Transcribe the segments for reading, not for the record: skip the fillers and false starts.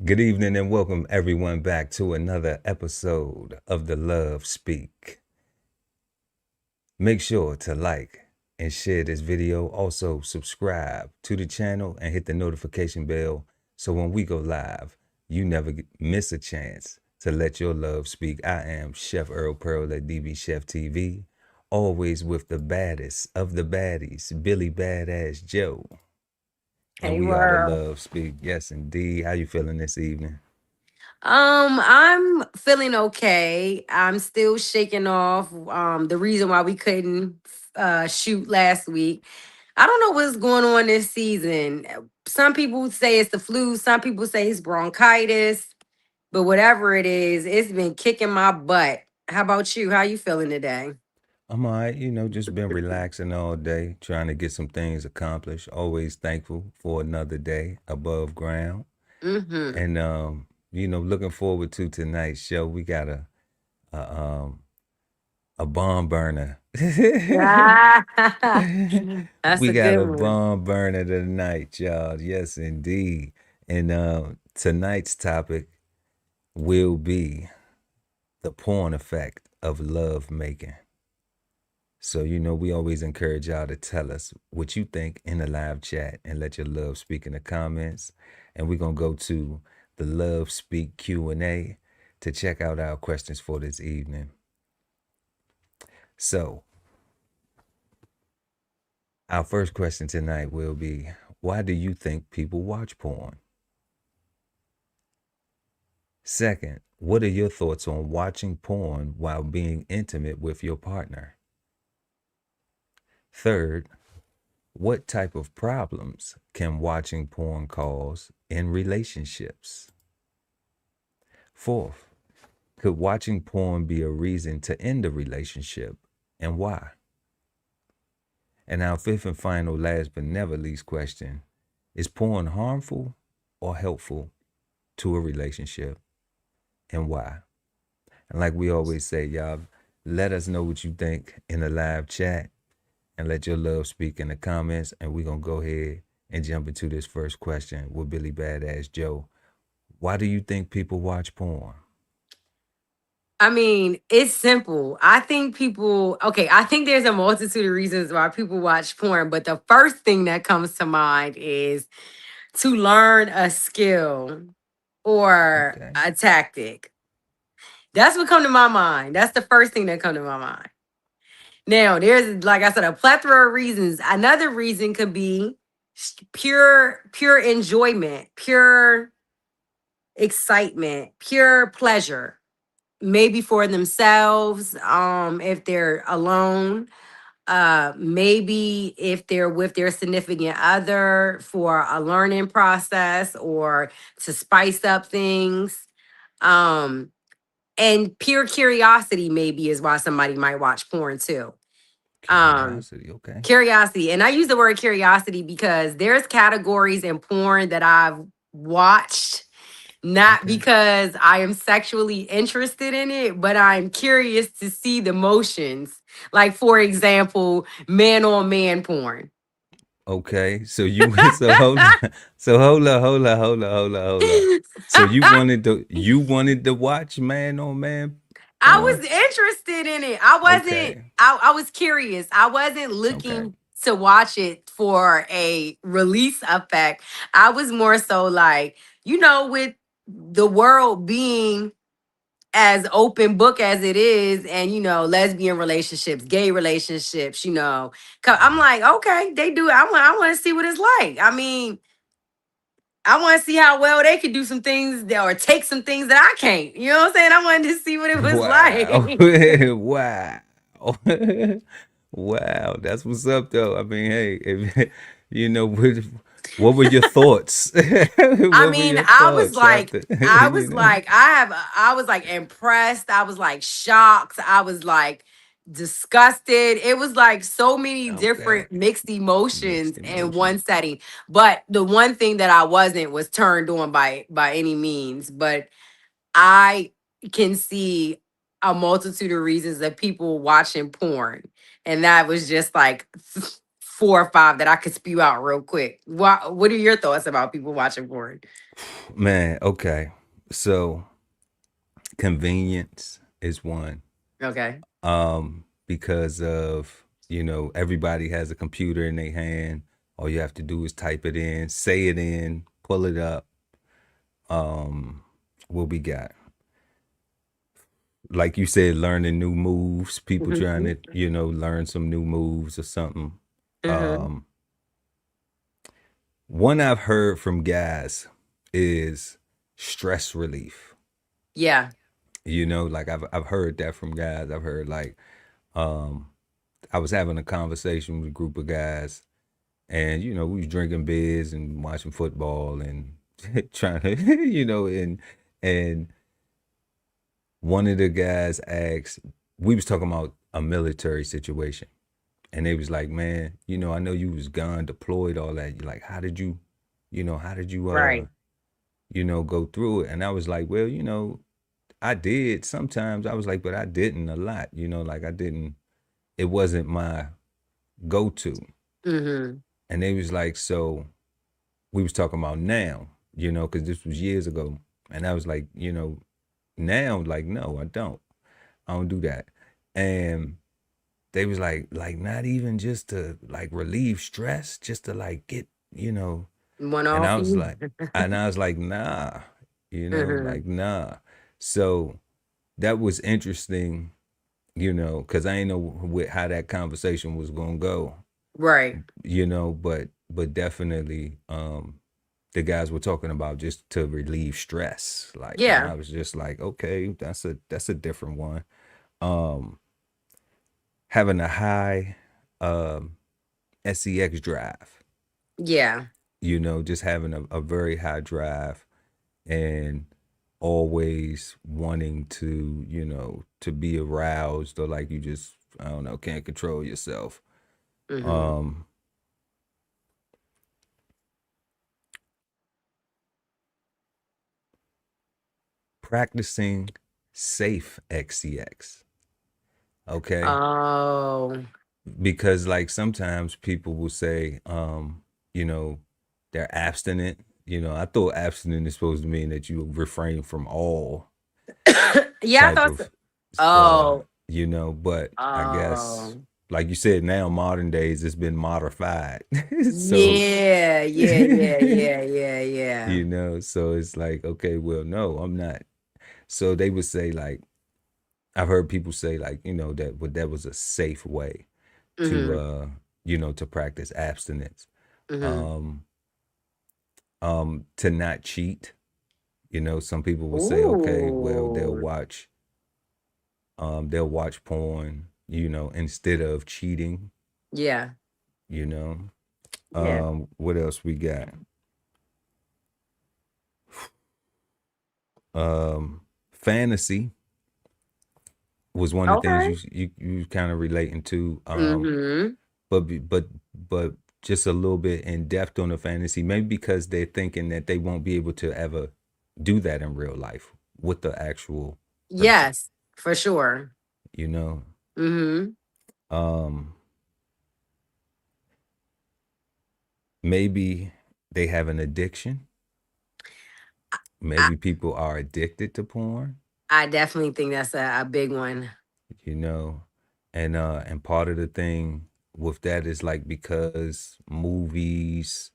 Good evening and welcome everyone back to another episode of the Love Speak. Make sure to like and share this video. Also subscribe to the channel and hit the notification bell so when we go live, you never miss a chance to let your love speak. I am Chef Earl Pearl at DBCHEFTV, always with the baddest of the baddies, Billy Badass Joe. And Hey, we are the world. Love Speak. Yes, indeed. How you feeling this evening? I'm feeling okay. I'm still shaking off the reason why we couldn't shoot last week. I don't know what's going on this season. Some people say it's the flu, some people say it's bronchitis, but whatever it is, it's been kicking my butt. How about you? How you feeling today? I'm all right, just been relaxing all day, trying to get some things accomplished. Always thankful for another day above ground. Mm-hmm. And looking forward to tonight's show. We got a um a bomb burner. That's We a got good a one. bomb burner tonight, y'all. Yes, indeed. And tonight's topic will be the porn effect of love making. So, we always encourage y'all to tell us what you think in the live chat and let your love speak in the comments. And we're going to go to the Love Speak Q&A to check out our questions for this evening. So, our first question tonight will be, why do you think people watch porn? Second, what are your thoughts on watching porn while being intimate with your partner? Third, what type of problems can watching porn cause in relationships? Fourth, could watching porn be a reason to end a relationship, and why? And our fifth and final, last but never least question, is porn harmful or helpful to a relationship, and why? And like we always say, y'all, let us know what you think in the live chat and let your love speak in the comments. And we're going to go ahead and jump into this first question with Billy Badass Joe. Why do you think people watch porn? I mean, it's simple. I think there's a multitude of reasons why people watch porn, but the first thing that comes to mind is to learn a skill or Okay. a tactic. That's what come to my mind. That's the first thing that come to my mind. Now, there's like I said, a plethora of reasons. Another reason could be pure enjoyment, pure excitement, pure pleasure. Maybe for themselves, if they're alone, maybe if they're with their significant other for a learning process or to spice up things. um and pure curiosity maybe is why somebody might watch porn too. um Curiosity. Okay. Curiosity, and I use the word curiosity because there's categories in porn that I've watched not Okay. because I am sexually interested in it, but I'm curious to see the motions. Like, for example, man on man porn. Okay. So so hold on. So hold on. So you wanted to watch man on man I porn? was interested in it. I wasn't, Okay. I was curious. I wasn't Okay. looking to watch it for a release effect. I was more so like, with the world being as open book as it is, and lesbian relationships, gay relationships, I'm like, okay, they do it. I want to see what it's like. I mean, I want to see how well they could do some things or take some things that I can't. You know what I'm saying? I wanted to see what it was Wow. like. Wow. Wow. That's what's up though. I mean, hey, you know what were your thoughts? I What were mean, your thoughts after I you was know? like, I was like impressed. I was like shocked. I was like disgusted. It was like so many Okay. different mixed emotions Mixed in one emotions. setting. But the one thing that I wasn't was turned on by any means. But I can see a multitude of reasons that people watching porn. And that was just like four or five that I could spew out real quick. What are your thoughts about people watching porn? Man, okay. So convenience is one. Okay. Because of, everybody has a computer in their hand. All you have to do is type it in, say it in, pull it up. What we got? Like you said, learning new moves, people trying Mm-hmm. to, learn some new moves or something. Mm-hmm. Um, One I've heard from guys is stress relief. Yeah. Like I've heard that from guys. I've heard like um I was having a conversation with a group of guys, and we was drinking beers and watching football and trying to and one of the guys asked, we was talking about a military situation, and they was like, man, I know you was gone, deployed, all that. You like, how did you Right. go through it? And I was like, well, I did sometimes. I was like, but I didn't a lot, like I didn't, it wasn't my go-to. Mm-hmm. And they was like, so we was talking about now, because this was years ago. And I was like, now, like, no, I don't do that. And they was like not even just to like relieve stress, just to like get, One and off I was you. like, nah, Mm-hmm. like, nah. So that was interesting, because I didn't know how that conversation was gonna go, Right. but definitely, the guys were talking about just to relieve stress, like, and Yeah. I was just like, okay, that's a different one. Um, Having a high um sex drive, Yeah. just having a very high drive, and always wanting to, to be aroused, or like you just, I don't know, can't control yourself. Mm-hmm. Um, Practicing safe XCX. Okay. Oh. Because like sometimes people will say, you know, they're abstinent. I thought abstinent is supposed to mean that you refrain from all Yeah, I type thought so. of uh Oh. but I guess Oh. like you said, now modern days it's been modified. So Yeah, yeah, yeah, yeah, yeah, yeah. so it's like, okay, well, no, I'm not. So they would say like, I've heard people say like, that was a safe way to Mm-hmm. to practice abstinence. Mm-hmm. Um to not cheat. Some people will say, okay, well, Ooh. they'll watch porn, instead of cheating, Yeah. you know. Yeah. What else we got? Fantasy was one of the things Okay. you kind of relating to. Mm-hmm. But just a little bit in depth on the fantasy, maybe because they're thinking that they won't be able to ever do that in real life with the actual person, Yes, for sure. you know. Mm-hmm. Um, Maybe they have an addiction. I, Maybe people are addicted to porn, I definitely think that's a big one. you know. And part of the thing with that is like because movies,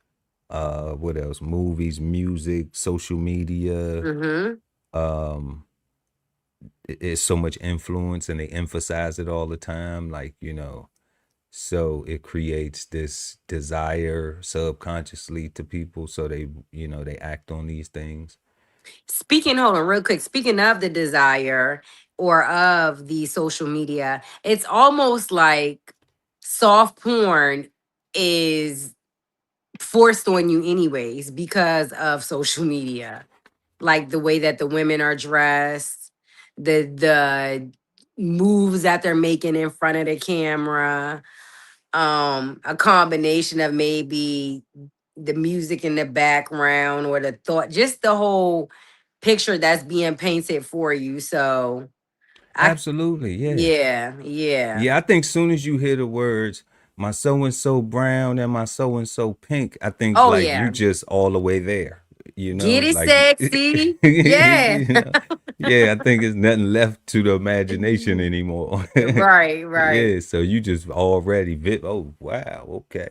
what else? Movies, music, social media, Mm-hmm. um it's so much influence, and they emphasize it all the time, like, so it creates this desire subconsciously to people, so they act on these things. Hold on, real quick. Speaking of the desire or of the social media, it's almost like soft porn is forced on you anyways because of social media. Like the way that the women are dressed, the moves that they're making in front of the camera, a combination of maybe the music in the background or the thought, just the whole picture that's being painted for you. So I Absolutely, yeah. yeah, yeah. Yeah, I think soon as you hear the words my so and so brown and my so and so pink, I think Oh like you yeah. just all the way there. Get it like sexy. Yeah. you know, yeah, I think it's nothing left to the imagination anymore. Right, right. Yeah, so you just already oh wow, okay.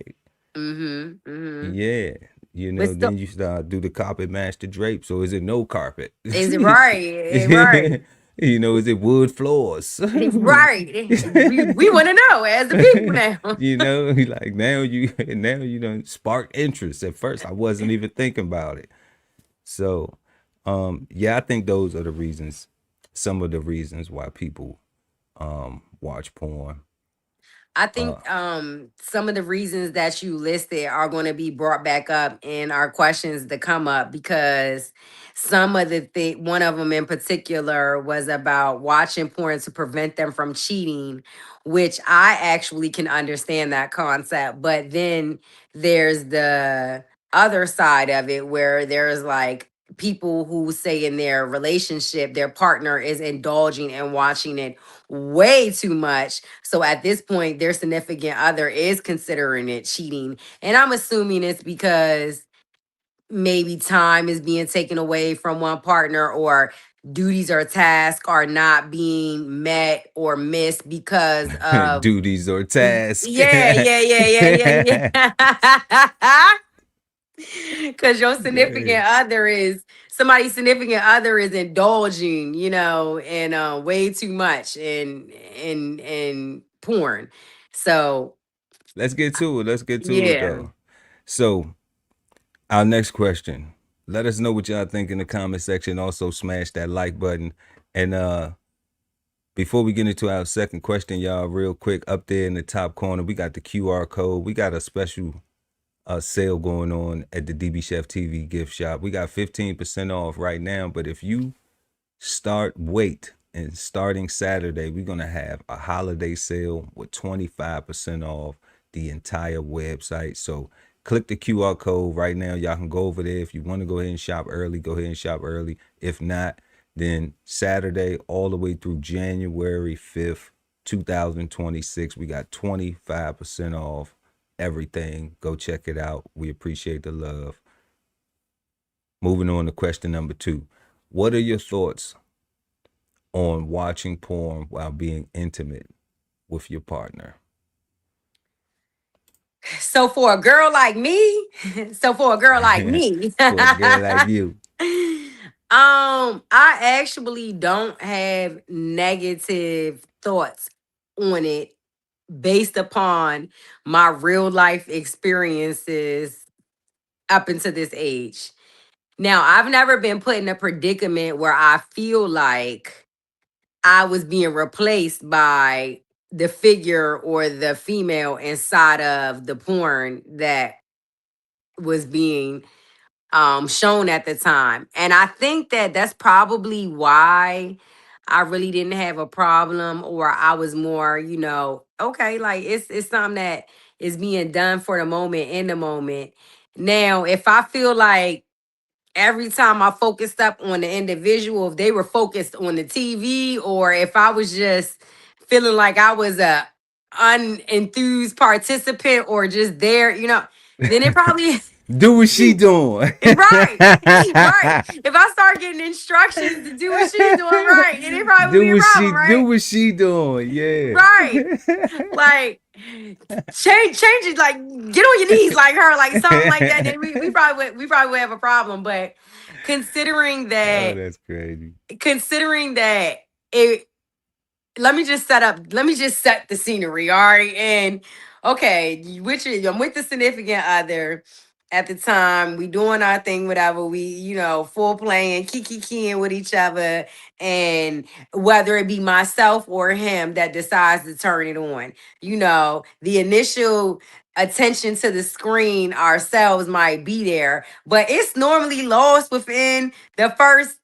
Mm-hmm. Mm-hmm. Yeah, But still, then you start do the carpet match the drape. So is it no carpet? is it right? Right. Is it wood floors? Right. We want to know as the people now. like now you don't spark interest. At first, I wasn't even thinking about it. So, yeah, I think those are the reasons. Some of the reasons why people watch porn. I Uh, think some of the reasons that you listed are going to be brought back up in our questions to come up, because some of one of them in particular was about watching porn to prevent them from cheating, which I actually can understand that concept. But then there's the other side of it where there's like people who say in their relationship their partner is indulging and watching it way too much, so at this point, their significant other is considering it cheating. And I'm assuming it's because maybe time is being taken away from one partner, or duties or tasks are not being met or missed because of. duties or tasks. Yeah, yeah, yeah, yeah, yeah, yeah. Because your significant Great. other is somebody's significant other is indulging, and way too much in porn. So Let's get to it. Let's get to it yeah. though. So, our next question. Let us know what y'all think in the comment section. Also, smash that like button. And before we get into our second question, y'all, real quick, up there in the top corner, we got the QR code. We got a special sale going on at the DB Chef TV gift shop. We got 15% off right now. But if you wait, and starting Saturday, we're going to have a holiday sale with 25% off the entire website. So click the QR code right now. Y'all can go over there. If you want to go ahead and shop early, go ahead and shop early. If not, then Saturday all the way through January 5th, 2026, we got 25% off everything. Go check it out. We appreciate the love. Moving on to question number 2. What are your thoughts on watching porn while being intimate with your partner? So for a girl like me, so for a girl like me, For a girl like you. I actually don't have negative thoughts on it based upon my real life experiences up until this age. Now, I've never been put in a predicament where I feel like I was being replaced by the figure or the female inside of the porn that was being shown at the time. And I think that that's probably why I really didn't have a problem, or I was more, okay, like it's something that is being done for the moment, in the moment. Now, if I feel like every time I focused up on the individual, if they were focused on the TV, or if I was just feeling like I was a unenthused participant or just there, then it probably. Do what she doing. Right, right. If I start getting instructions to do what she's doing, right, then it probably would be a problem, Do right? what she doing. Yeah. Right. Like change it, like get on your knees like her, like something like that. Then we probably would have a problem. But considering Oh, that, that's crazy. considering that it let me just set the scenery, all right? And okay, I'm with the significant other at the time. We doing our thing, whatever. We, full playing, keying with each other. And whether it be myself or him that decides to turn it on, the initial attention to the screen ourselves might be there, but it's normally lost within the first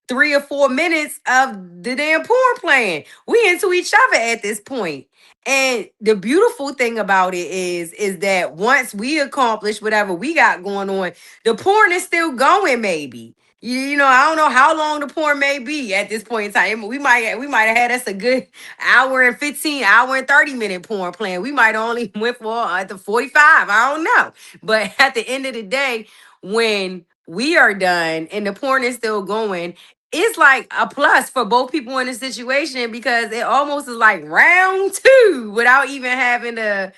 3 or 4 minutes of the damn porn playing. We into each other at this point. And the beautiful thing about it is that once we accomplish whatever we got going on, the porn is still going, maybe. I don't know how long the porn may be at this point in time. We might have had us a good hour and 15, hour and 30 minute porn playing. We might only went for the 45. I don't know. But at the end of the day, when we are done and the porn is still going, it's like a plus for both people in the situation because it almost is like round two without even having to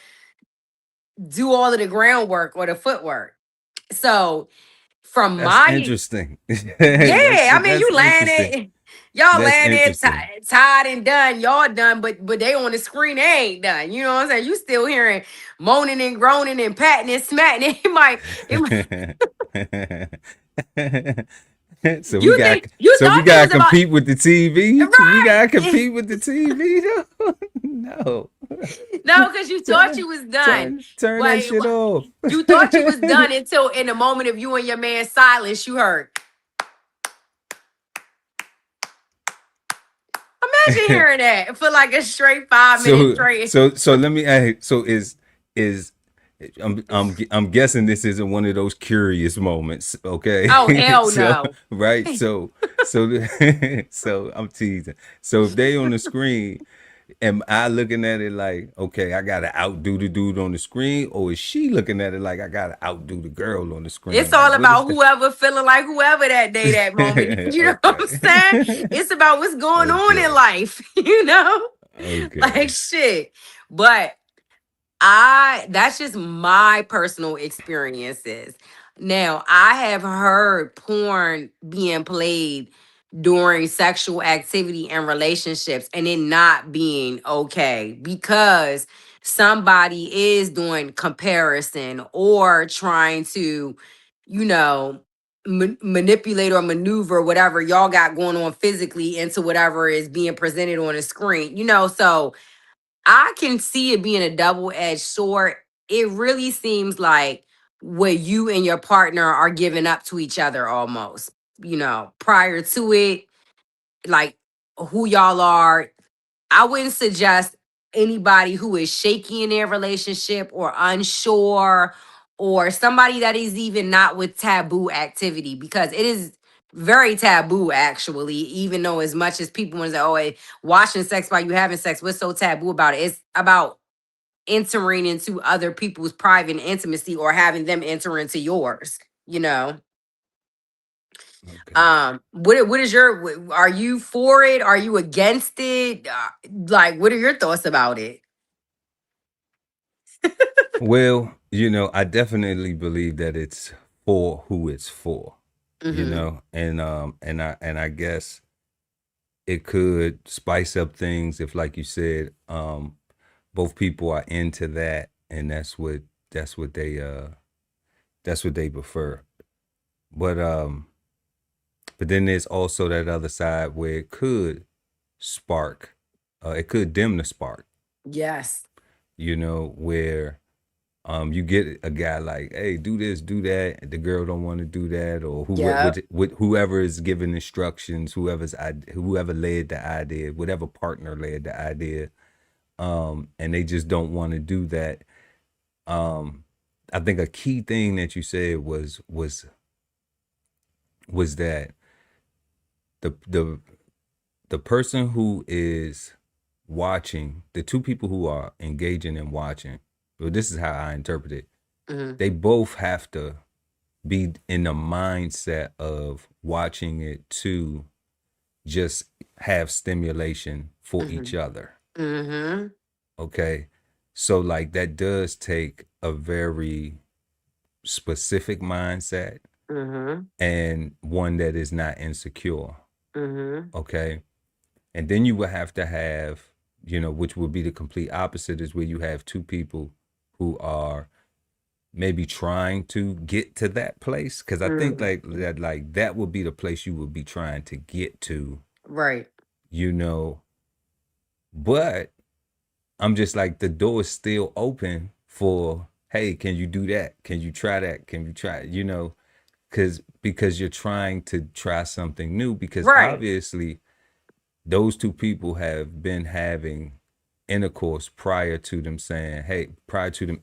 do all of the groundwork or the footwork. So from That's my interesting. yeah, I mean, you That's interesting. landed, y'all That's landed, interesting. tied and done, y'all done, but they on the screen, they ain't done. You know what I'm saying? You still hearing moaning and groaning and patting and smacking. It might So we you got think you so we thought you gotta was about compete with the TV. We right. gotta compete with the TV though. No. No, because you thought turn, you was done. turn that Wait, shit off. you thought you was done until in the moment of you and your man's silence, you heard. Imagine hearing that for like a straight 5 minutes so straight. so let me ask. So is I'm guessing this isn't one of those curious moments, Oh okay? hell So no. right, so so I'm teasing. So if they on the screen, am I looking at it like, okay, I gotta outdo the dude on the screen, or is she looking at it like I gotta outdo the girl on the It's screen? Like, all what is about the whoever feeling like whoever that day, that moment. You know what I'm saying? okay? It's about what's going on in Okay, life, you know? Like okay, shit. But that's just my personal experiences. Now, I have heard porn being played during sexual activity and relationships and it not being okay because somebody is doing comparison or trying to, you know, manipulate or maneuver whatever y'all got going on physically into whatever is being presented on a screen, so I can see it being a double-edged sword. It really seems like what you and your partner are giving up to each other almost, prior to it, like who y'all are. I wouldn't suggest anybody who is shaky in their relationship or unsure or somebody that is even not with taboo activity because it is very taboo actually, even though as much as people want to say, oh, watching sex while you having sex, what's so taboo about it? It's about entering into other people's private intimacy or having them enter into yours, you know. okay. What is your, are you for it? Are you against it? Like, what are your thoughts about it? Well, I definitely believe that it's for who it's for, Mm-hmm. and I guess it could spice up things if, like you said, both people are into that, and that's what they that's what they prefer. But but then there's also that other side where it could spark, it could dim the spark, Yes. where you get a guy like, hey, do this, do that, and the girl don't want to do that, or Yep. whoever is giving instructions, whoever led the idea, whatever partner led the idea, and they just don't want to do that. um I think a key thing that you said was that the the the person who is watching, the two people who are engaging and watching, well, this is how I interpret it, Mm-hmm. they both have to be in the mindset of watching it to just have stimulation for each Mm-hmm. other. Mm-hmm. Okay. So, like, that does take a very specific mindset Mm-hmm. and one that is not insecure. Mm-hmm. Okay. And then you would have to have, which would be the complete opposite, is where you have two people who are maybe trying to get to that place. Cause I think Mm-hmm. like that would be the place you would be trying to get to, Right. you know. But I'm just like, the door is still open for, hey, can you do that? Can you try that? Can you try, because you're trying to try something new, because Right. obviously those two people have been having intercourse prior to them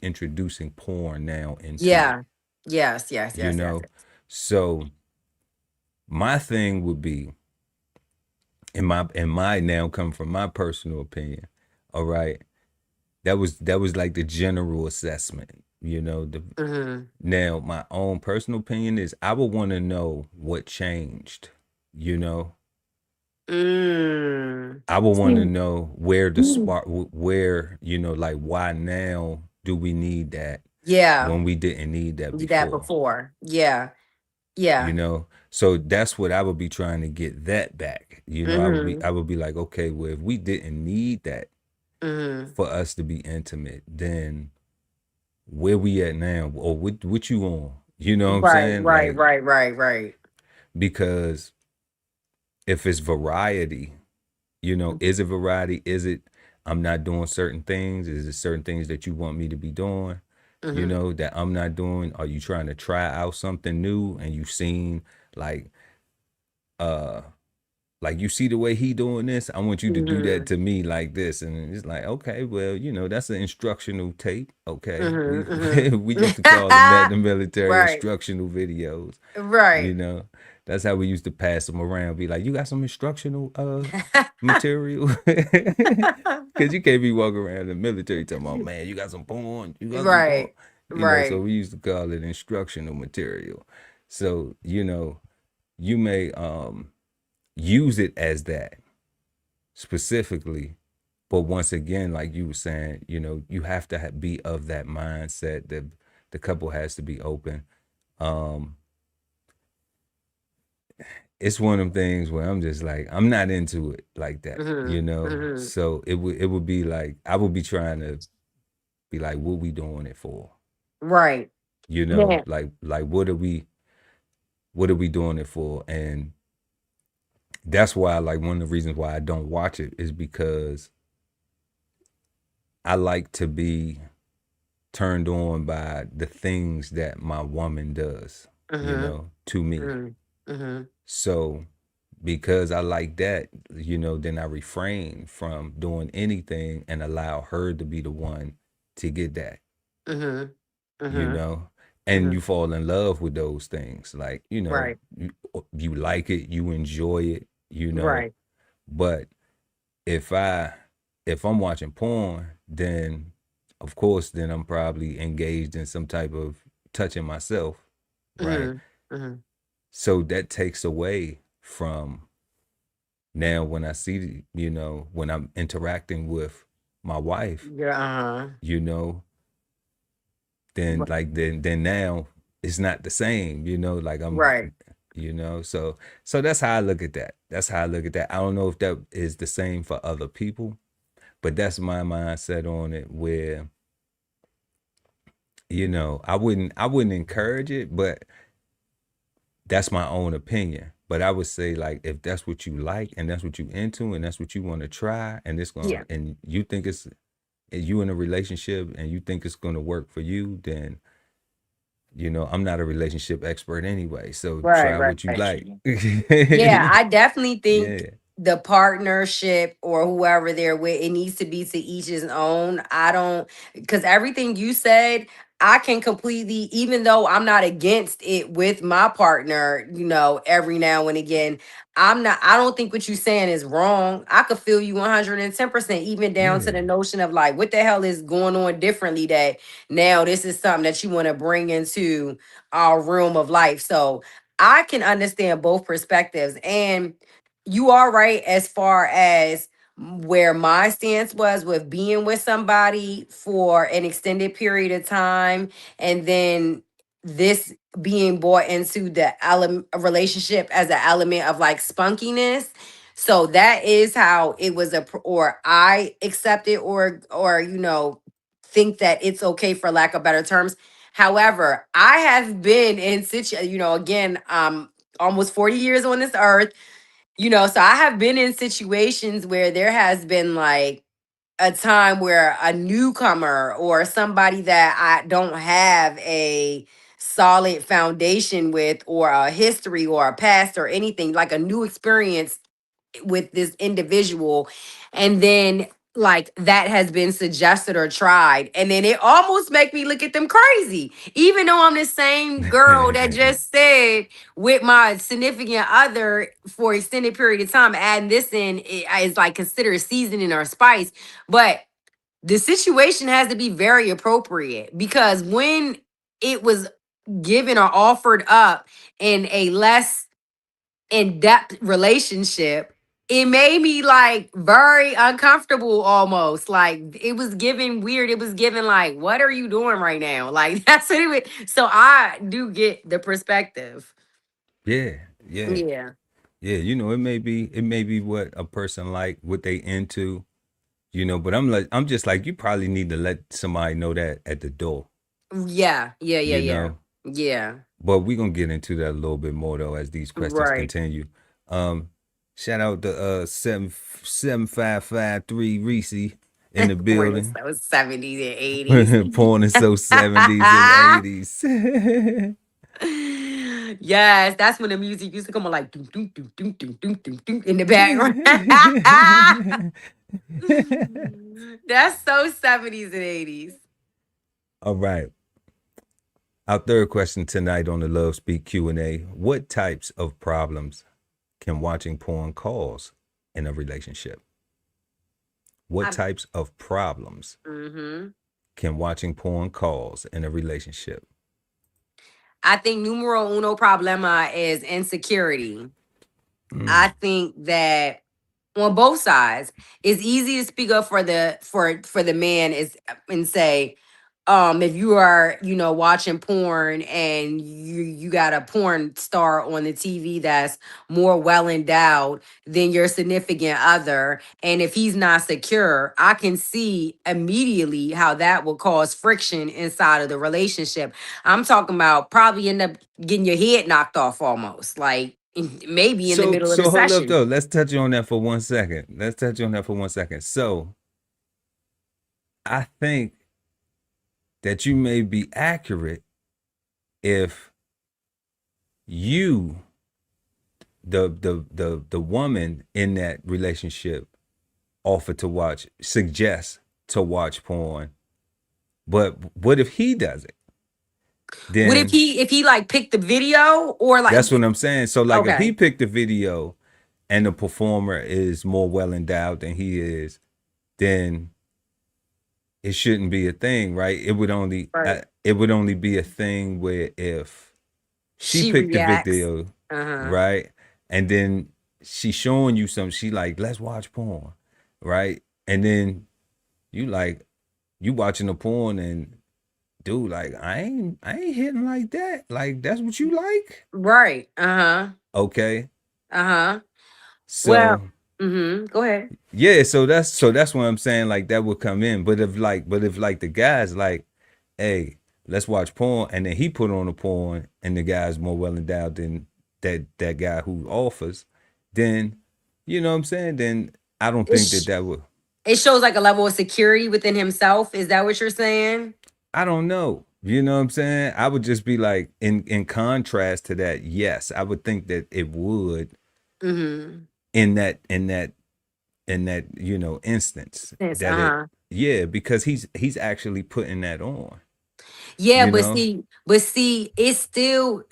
introducing porn now into it, Yeah. Yes. Yes. you Yes. Yes. know. So my thing would be, in my now come from my personal opinion, all right, that was like the general assessment. You know, Mm-hmm. now my own personal opinion is I would want to know what changed. You know, Mm. I would want to See, know where the spark, where, like why now do we need that yeah, when we didn't need that that before? before. Yeah. You Yeah. know, so that's what I would be trying to get that back. Mm-hmm. I would be like, okay, well, if we didn't need that Mm-hmm. for us to be intimate, then where we at now, or what you on? You know what I'm Right, saying? right, Like, right, right, right. because if it's variety, is it variety? Is it I'm not doing certain things? Is it certain things that you want me to be doing? Mm-hmm. That I'm not doing? Are you trying to try out something new and you've seen like uh like you see the way he doing this, I want you to do that Mm-hmm. to me like this. And it's like, okay, well, that's an instructional tape. Okay. We we Mm-hmm. used to call them that in the military, Right. instructional videos. you Right. know. That's how we used to pass them around. Be like, you got some instructional material? Cause you can't be walking around the military talking about, man, you got some porn, you got some porn. Right. So Right. we used to call it instructional material. So, you may use it as that specifically, but once again, like you were saying, you have to be of that mindset that the couple has to be open. um it's one of them things where I'm just like, I'm not into it like that, Mm-hmm. Mm-hmm. so it would be like I would be trying to be like, what we doing it for? Right. Yeah. Like what are we doing it for? And that's why, like, one of the reasons why I don't watch it is because I like to be turned on by the things that my woman does, Mm-hmm. to me. Mm-hmm. Mm-hmm. So because I like that, then I refrain from doing anything and allow her to be the one to get that, Mm-hmm. you Mm-hmm. know? And Mm-hmm. you fall in love with those things. Like, Right. you like it, you enjoy it, Right. but if I if I'm watching porn, then of course then I'm probably engaged in some type of touching myself, right? Mm-hmm. Mm-hmm. So that takes away from now when I see, when I'm interacting with my wife, Yeah. Uh-huh. you know, then like then now it's not the same, like I'm Right. so that's how I look at that. That's how I look at that. I don't know if that is the same for other people, but that's my mindset on it, where I wouldn't encourage it, but that's my own opinion. But I would say, like, if that's what you like and that's what you into and that's what you want to try, and Yeah. you think it's you in a relationship and you think it's gonna work for you, then I'm not a relationship expert anyway. So Right. try Right. what you like. Yeah, I definitely think Yeah. the partnership or whoever they're with, it needs to be to each his own. I don't, because everything you said, I can completely, even though I'm not against it with my partner, every now and again, I don't think what you're saying is wrong. I could feel you 110%, even down to Yeah. the notion of like, what the hell is going on differently that now this is something that you want to bring into our realm of life. So, I can understand both perspectives. And you are right as far as where my stance was with being with somebody for an extended period of time. And then this being brought into the relationship as an element of like spunkiness. So that is how it was or I accept it or think that it's okay for lack of better terms. However, I have been in again, almost 40 years on this earth, so I have been in situations where there has been like a time where a newcomer or somebody that I don't have a solid foundation with or a history or a past or anything, like a new experience with this individual, and then like that has been suggested or tried, and then it almost make me look at them crazy, even though I'm the same girl that just said with my significant other for extended period of time, adding this in is like considered seasoning or spice. But the situation has to be very appropriate, because when it was given or offered up in a less in-depth relationship, it made me like very uncomfortable almost. Like it was giving weird. It was giving like, what are you doing right now? Like that's what it was. So I do get the perspective. Yeah, yeah, Yeah. yeah. It may be what a person like, what they into, but I'm just like, you probably need to let somebody know that at the door, Yeah. Yeah. Yeah. you Yeah. know. Yeah. But we're gonna get into that a little bit more though as these questions Right. continue. Um, Shout out to 77553 Reese in the Born in building. so 70s and 80s. Born in so 70s and 80s. Yes, that's when the music used to come on like doom, doom, doom, doom, doom, doom, doom, doom, in the background. That's so 70s and 80s. All right. Our third question tonight on the Love Speak Q&A. What types of problems can watching porn cause in a relationship? What types of problems Mm-hmm. can watching porn cause in a relationship? I think numero uno problema is insecurity. I think that on both sides, it's easy to speak up for the man is and say, if you are, watching porn and you got a porn star on the TV that's more well endowed than your significant other, and if he's not secure, I can see immediately how that will cause friction inside of the relationship. I'm talking about probably end up getting your head knocked off almost, like maybe in the So middle of the so hold up session. though. Let's touch on that for 1 second. So I think that you may be accurate if you, the woman in that relationship, suggests to watch porn. But what if he does it? What if Then he like picked the video or like that's what I'm saying. So like if he okay. picked the video and the performer is more well endowed than he is, then it shouldn't be a thing, right? Right. It would only be a thing where if she She picked the reacts. video, Uh-huh. right, and then she showing you something, she like, let's watch porn, right, and then you like, you watching the porn and dude, like, I ain't hitting like that, like that's what you like, Right. Uh-huh. okay, Uh-huh. Well, so go ahead. yeah, so that's what I'm saying. Like that would come in, but if the guy's like, hey, let's watch porn, and then he put on a porn, and the guy's more well endowed than that guy who offers, then you know what I'm saying. Then I don't It, think sh- that would. it shows like a level of security within himself. Is that what you're saying? I don't know. You know what I'm saying? I would just be like, in contrast to that, yes, I would think that it would Mm-hmm. in that instance Yes, that it, uh-huh. yeah, because he's actually putting that on, Yeah, you but know. see, it's still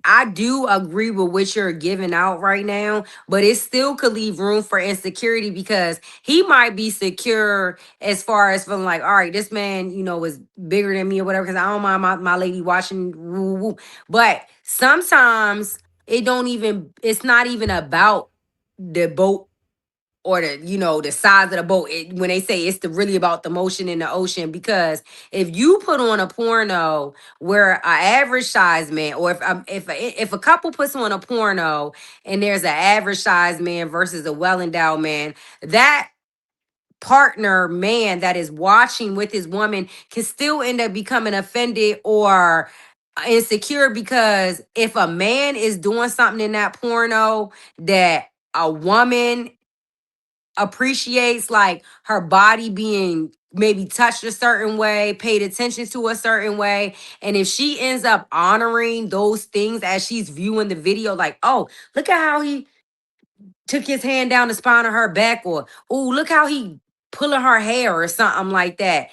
I do agree with what you're giving out right now, but it still could leave room for insecurity because he might be secure as far as feeling like, all right, this man, is bigger than me or whatever, because I don't mind my lady watching. Woo, woo. But sometimes it's not even about the boat or the size of the boat. When they say it's really about the motion in the ocean, because if you put on a porno where an average size man, or if a couple puts on a porno and there's an average size man versus a well endowed man, that partner man that is watching with his woman can still end up becoming offended or insecure, because if a man is doing something in that porno that a woman appreciates, like her body being maybe touched a certain way, paid attention to a certain way. And if she ends up honoring those things as she's viewing the video, like, oh, look at how he took his hand down the spine of her back, or oh, look how he pulling her hair or something like that.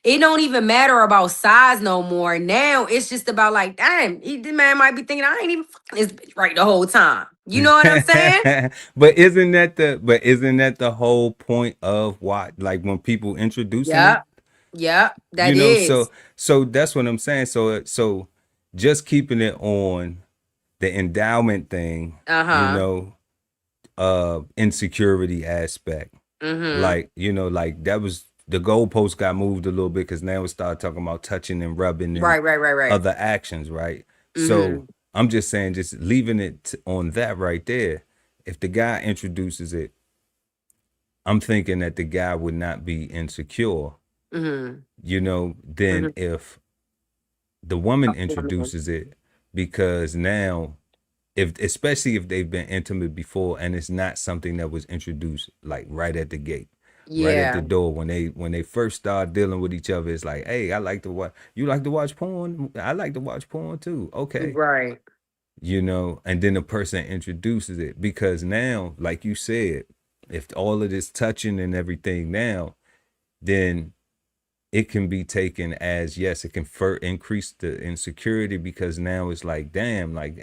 it don't even matter about size no more. Now it's just about like, damn, the man might be thinking I ain't even fucking this bitch right the whole time. You know what I'm saying? But isn't that the whole point of what, like, when people introducing it? Yep. Yep. You That know, so is. so that's what I'm saying. So just keeping it on the endowment thing, you Uh-huh. know, insecurity aspect. Mm-hmm. Like, like that was the goalpost got moved a little bit because now we started talking about touching and rubbing and Right, right, right, right. other actions, right? So Mm-hmm. I'm just saying, just leaving it on that right there. If the guy introduces it, I'm thinking that the guy would not be insecure, Mm-hmm. then Mm-hmm. if the woman Woman. introduces it, because now, if especially if they've been intimate before and it's not something that was introduced like right at the gate, right at the Yeah. door, when they first start dealing with each other, it's like, hey, I like to watch, you like to watch porn, I like to watch porn too, okay. Right. And then the person introduces it, because now, like you said, if all of this touching and everything now, then it can be taken as, yes, it can increase the insecurity, because now it's like, damn, like,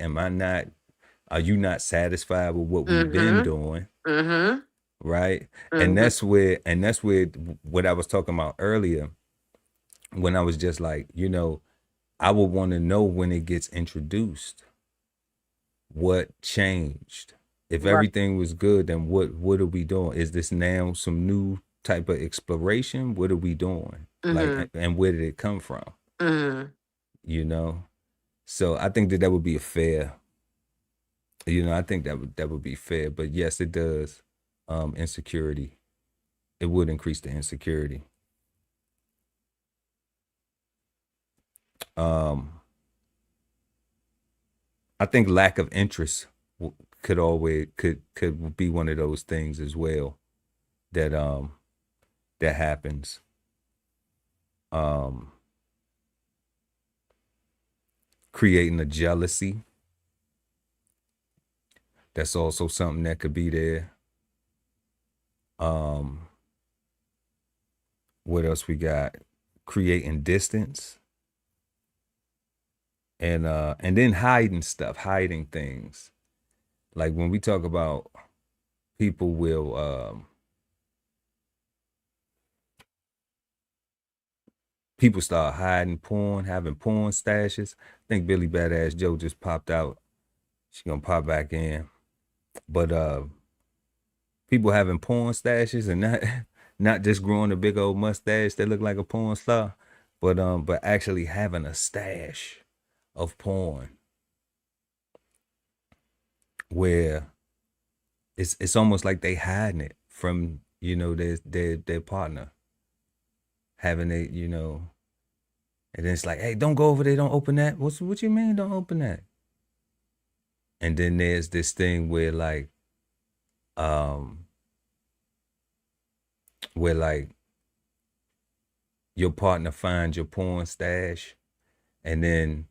are you not satisfied with what we've been Mm-hmm. doing, Mm-hmm. right? and Mm-hmm. that's where and that's where what I was talking about earlier, when I was just like, I would want to know, when it gets introduced, what changed. If Right. everything was good, then what are we doing? Is this now some new type of exploration? What are we doing? Like, Mm-hmm. and where did it come from? Mm-hmm. you know so I think that would be a fair, I think that would be fair. But yes, it does. Insecurity, it would increase the insecurity. um I think lack of interest could be one of those things as well, that that happens. um Creating a jealousy, that's also something that could be there. um what else we got? Creating distance, and then hiding things. Like, when we talk about, people will people start hiding porn, having porn stashes. I think Billy Badass Joe just popped out. She gonna pop back in. But people having porn stashes, and not not just growing a big old mustache that look like a porn star, but actually having a stash of porn, where it's almost like they hiding it from, their partner, having it, and then it's like, hey, don't go over there, don't open that. What you mean, don't open that? And then there's this thing where, like, um where, like, your partner finds your porn stash, and then,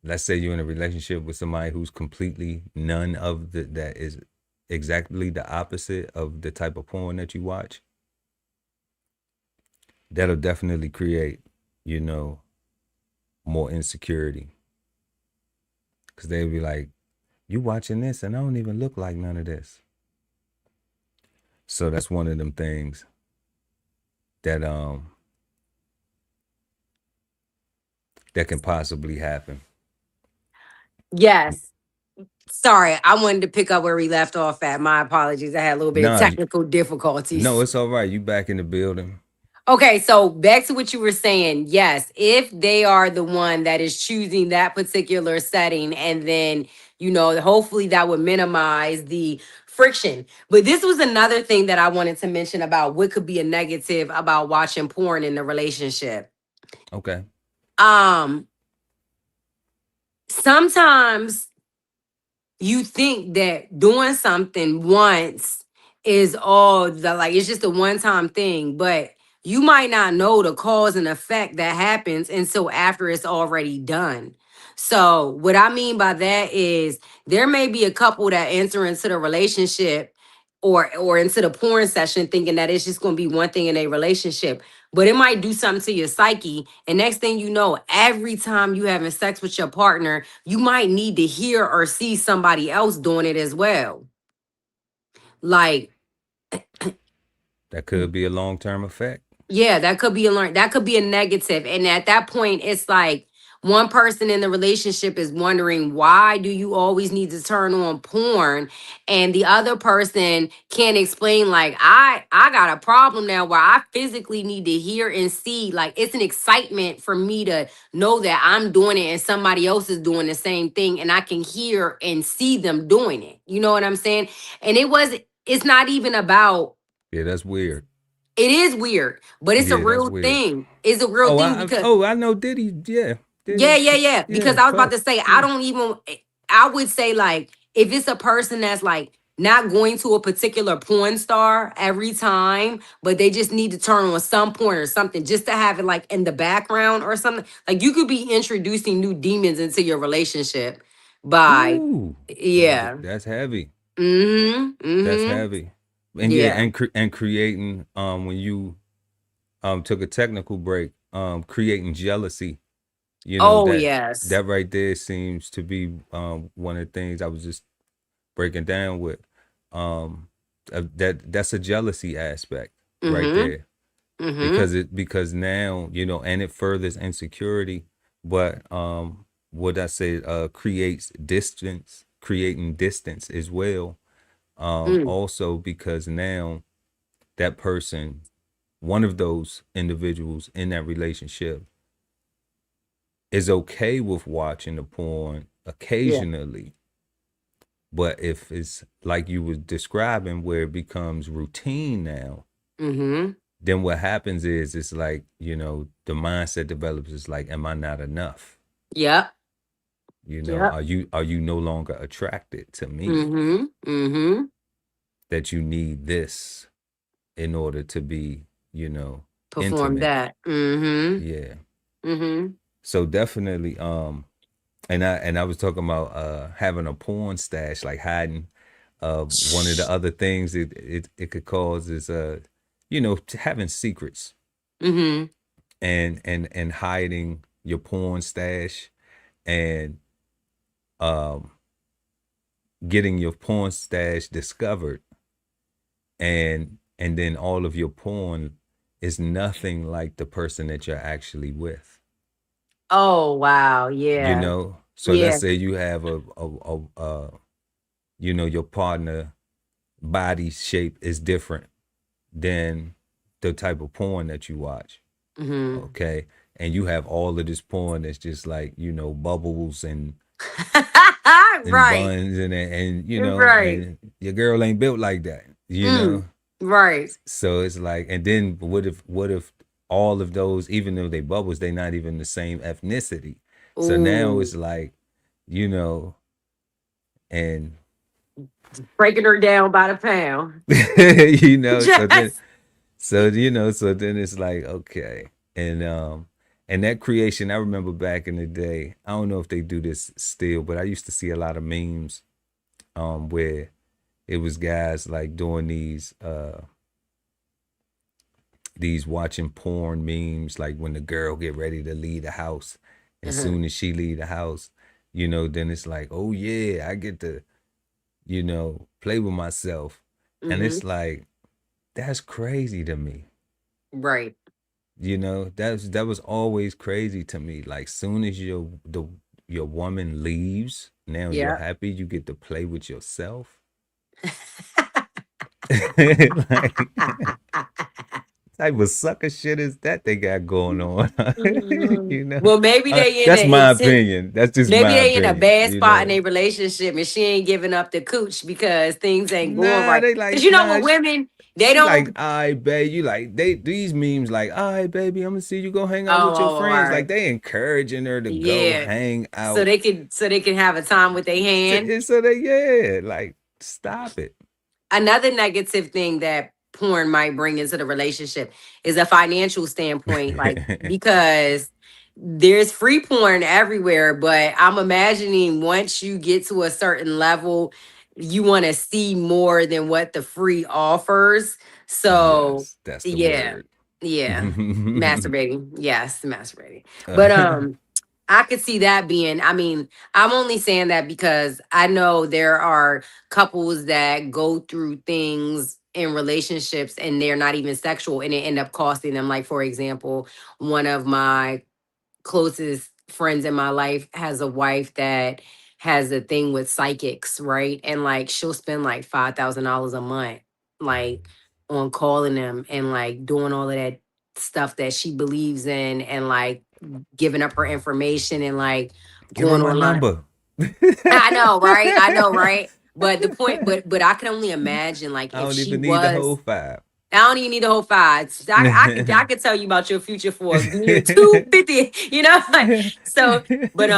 let's say you're in a relationship with somebody who's completely none of that is exactly the opposite of the type of porn that you watch. That'll definitely create, you know, more insecurity, because they'll be like, you watching this and I don't even look like none of this. So that's one of them things that that can possibly happen. Yes. Sorry, I wanted to pick up where we left off at. My apologies. I had a little bit of Nah, technical no, difficulties. it's all right. You back in the building. Okay, so back to what you were saying. Yes, if they are the one that is choosing that particular setting, and then, hopefully that would minimize the friction. But this was another thing that I wanted to mention about what could be a negative about watching porn in the relationship. Okay. Um, Sometimes you think that doing something once is all the, like, it's just a one-time thing, but you might not know the cause and effect that happens until after it's already done. So what I mean by that is, there may be a couple that enter into the relationship or into the porn session thinking that it's just going to be one thing in a relationship, but it might do something to your psyche. And next thing you know, every time you having sex with your partner, you might need to hear or see somebody else doing it as well. Like, That could be a long-term effect. yeah, that could be a that could be a negative. And at that point, it's like one person in the relationship is wondering, why do you always need to turn on porn? And the other person can't explain, like, I got a problem now where I physically need to hear and see. Like, it's an excitement for me to know that I'm doing it and somebody else is doing the same thing, and I can hear and see them doing it. You know what I'm saying? And it's not even about, Yeah, that's weird. it is weird, but it's a Yeah, that's real weird. thing. It's a real thing because, I know Diddy. Yeah, yeah, Diddy. yeah, yeah. Yeah, Because I was about Puff. to say, I Yeah. don't even, I would say, like, if it's a person that's like not going to a particular porn star every time, but they just need to turn on some porn or something just to have it like in the background or something. Like, you could be introducing new demons into your relationship by, Ooh, yeah. that's heavy. Mm-hmm. That's Mm-hmm. heavy. And yeah, Yeah. and creating when you took a technical break, creating jealousy. You know Oh, that yes. that right there seems to be one of the things I was just breaking down with. That's a jealousy aspect right Mm-hmm. there, Mm-hmm. because now and it furthers insecurity, but what I said creates distance, creating distance as well. Mm. Also because now that person, one of those individuals in that relationship, is okay with watching the porn Yeah. occasionally. But if it's like you were describing, where it becomes routine now, Mm-hmm. then what happens is it's like, the mindset develops. It's like, am I not enough? Yep. Are Yep. you no longer attracted to me? Mm-hmm. Mm-hmm. That you need this in order to be, Perform intimate. that. Mm-hmm. Yeah. Mm-hmm. So definitely, and I was talking about having a porn stash, like hiding. One of the other things it could cause is having secrets Mm-hmm. and hiding your porn stash, and um getting your porn stash discovered, and then all of your porn is nothing like the person that you're actually with. Oh, wow. Yeah. So let's Yeah. say you have your partner body shape is different than the type of porn that you watch. Mm-hmm. Okay. And you have all of this porn that's just like, bubbles and Right. buns, Right. and your girl ain't built like that, Mm. Right. So it's like, and then what if all of those, even though they bubbles, they not even the same ethnicity. So now Ooh. it's like, you know, and Breaking her down by the pound. so then Yes. so then it's like, okay. And that creation, I remember back in the day, I don't know if they do this still, but I used to see a lot of memes where it was guys like doing these watching porn memes, like when the girl get ready to leave the house, and Uh-huh. soon as she leave the house, then it's like, oh yeah, I get to, play with myself. And Mm-hmm. it's like, that's crazy to me. Right. That was always crazy to me. Like, soon as your woman leaves, now you're Yeah. happy you get to play with yourself. Like, type of sucker shit is that they got going on? Mhm. Well, maybe they in That's the my intent. opinion. That's just Maybe my they in a opinion. bad spot in a relationship and she ain't giving up the cooch because things ain't going Nah, right. they Because like, you know nah. what, women, they She like, don't. all right, babe. You like these memes like, all right, baby. I'm gonna see you go hang out Oh, with your all friends. Like, right. they encouraging her to go Yeah. hang So out. they can have a time with their hand. So they, yeah, like, stop it. Another negative thing that porn might bring into the relationship is a financial standpoint, like, because there's free porn everywhere, but I'm imagining once you get to a certain level, you want to see more than what the free offers. So Yes, that's the yeah. word. Yeah. Masturbating. Yes, masturbating. But I could see that being, I mean, I'm only saying that because I know there are couples that go through things in relationships and they're not even sexual and it end up costing them. Like, for example, one of my closest friends in my life has a wife that has a thing with psychics, right? And like she'll spend like $5,000 a month, like on calling them and like doing all of that stuff that she believes in and like giving up her information and like Give her going my online. number. I know, right? I know, right? But the point, but I can only imagine like I if don't she even need the whole was, 5. I don't even need the whole five. I could tell you about your future for year 250, like, so, but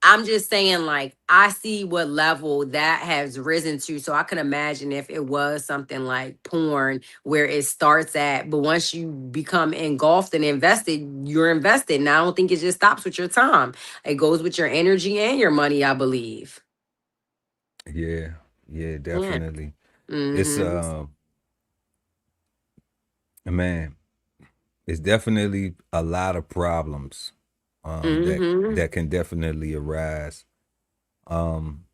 I'm just saying, like, I see what level that has risen to. So I can imagine if it was something like porn where it starts at, but once you become engulfed and invested, you're invested. And I don't think it just stops with your time. It goes with your energy and your money, I believe. Yeah, yeah, Yeah. definitely. It's Mm-hmm. man, it's definitely a lot of problems that Mm-hmm. can definitely arise. Um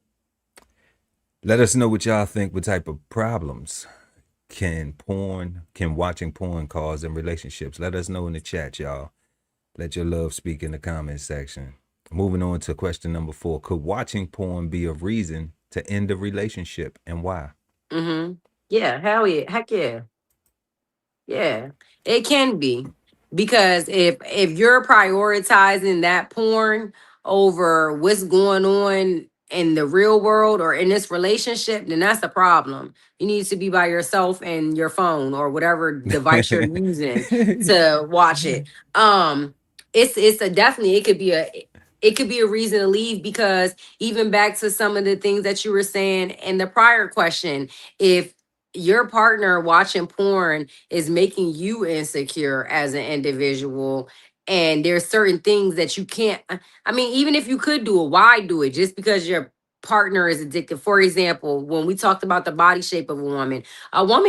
let us know what y'all think, what type of problems can watching porn cause in relationships. Let us know in the chat, y'all. Let your love speak in the comment section. Moving on to question number 4. Could watching porn be a reason to end a relationship, and why? Mm-hmm. Yeah, hell yeah. Heck yeah. Yeah, it can be because if you're prioritizing that porn over what's going on in the real world or in this relationship, then that's a problem. You need to be by yourself and your phone or whatever device you're using to watch it. Um, it's a definitely it could be a reason to leave because even back to some of the things that you were saying in the prior question, if your partner watching porn is making you insecure as an individual and there's certain things that you can't, I mean, even if you could do it, why do it just because your partner is addicted? For example, when we talked about the body shape of a woman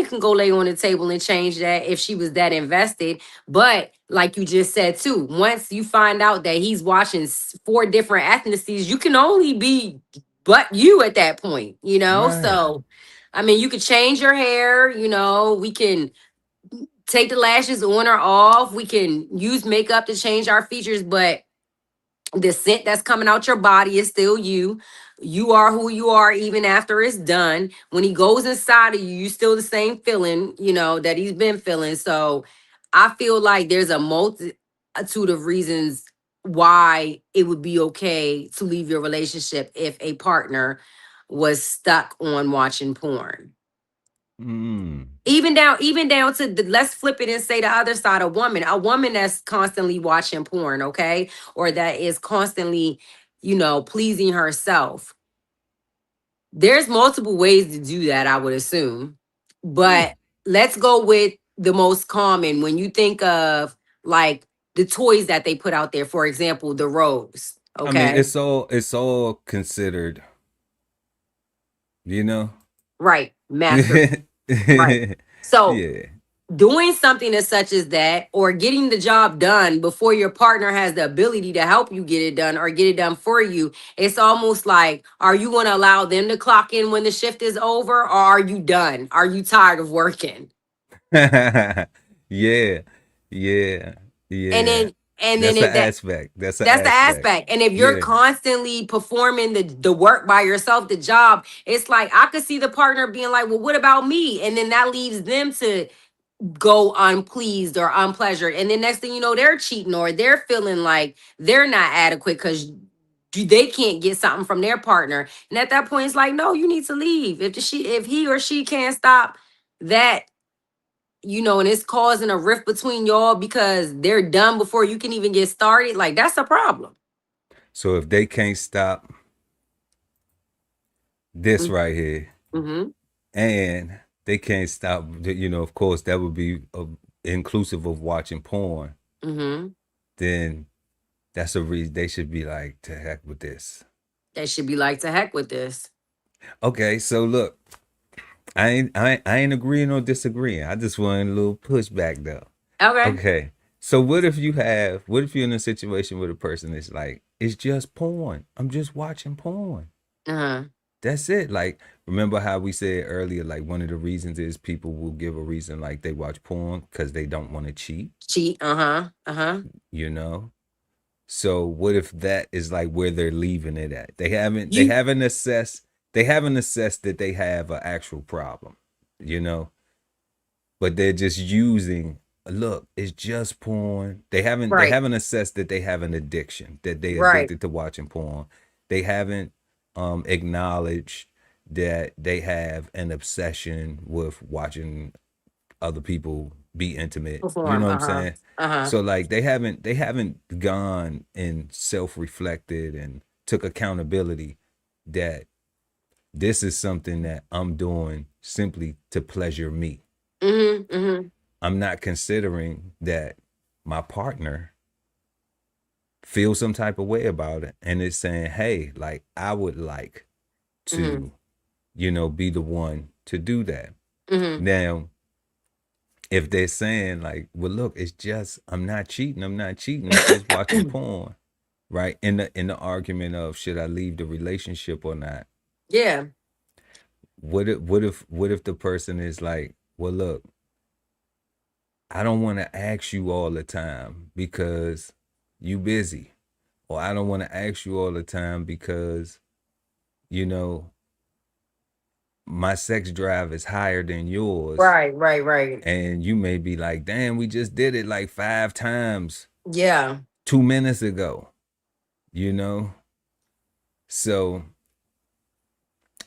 can go lay on the table and change that if she was that invested. But like you just said too, once you find out that he's watching 4 different ethnicities, you can only be but you at that point. Right. So I mean, you could change your hair, we can take the lashes on or off. We can use makeup to change our features, but the scent that's coming out your body is still you. You are who you are even after it's done. When he goes inside of you, you still the same feeling, that he's been feeling. So I feel like there's a multitude of reasons why it would be okay to leave your relationship if a partner was stuck on watching porn. Mm. Even down to let's flip it and say the other side, a woman that's constantly watching porn, okay, or that is constantly pleasing herself. There's multiple ways to do that, I would assume, Yeah. but let's go with the most common. When you think of like the toys that they put out there, for example, the rose, I mean, okay, it's all considered, you know. right, master, Yeah. right. So Yeah. doing something as such as that or getting the job done before your partner has the ability to help you get it done or get it done for you, it's almost like, are you going to allow them to clock in when the shift is over, or are you done? Are you tired of working? Yeah. Yeah. and Yeah. then and then That's an if that aspect. That's an that's the aspect. aspect. And if you're Yeah. constantly performing the work by yourself, the job, it's like I could see the partner being like, well, what about me? And then that leaves them to go unpleased or unpleasured. And then next thing you know, they're cheating or they're feeling like they're not adequate because they can't get something from their partner. And at that point, it's like, no, you need to leave. If he or she can't stop that, and it's causing a rift between y'all because they're done before you can even get started, like that's a problem. So if they can't stop this right here, Mm-hmm. and they can't stop, of course, that would be inclusive of watching porn, Mm-hmm. then that's a reason they should be like, to heck with this. They should be like, to heck with this. Okay, so look, I ain't agreeing or disagreeing. I just want a little pushback though. Okay. Okay. So what if you're in a situation with a person that's like, it's just porn. I'm just watching porn. Uh-huh. That's it. Like, remember how we said earlier, like one of the reasons is people will give a reason like they watch porn because they don't want to cheat, Cheat. Uh-huh. Uh-huh. you know? So what if that is like where they're leaving it at? They You haven't assessed that they have an actual problem, you know? But they're just using, look, it's just porn. They right. haven't assessed that they have an addiction, that they Right. addicted to watching porn. They haven't acknowledged that they have an obsession with watching other people be intimate. You know Perform. what I'm Uh-huh. saying? Uh-huh. So like they haven't gone and self-reflected and took accountability that this is something that I'm doing simply to pleasure me. Mm-hmm. Mm-hmm. I'm not considering that my partner feels some type of way about it and is saying, hey, like I would like Mm-hmm. to, be the one to do that. Mm-hmm. Now, if they're saying like, well, look, it's just I'm not cheating, it's just watching porn, right? In the argument of should I leave the relationship or not? Yeah. What if the person is like, well, look, I don't want to ask you all the time because you busy. Or I don't want to ask you all the time because, you know, my sex drive is higher than yours. Right. Right. Right. And you may be like, damn, we just did it like 5 times Yeah. 2 minutes ago, you know? So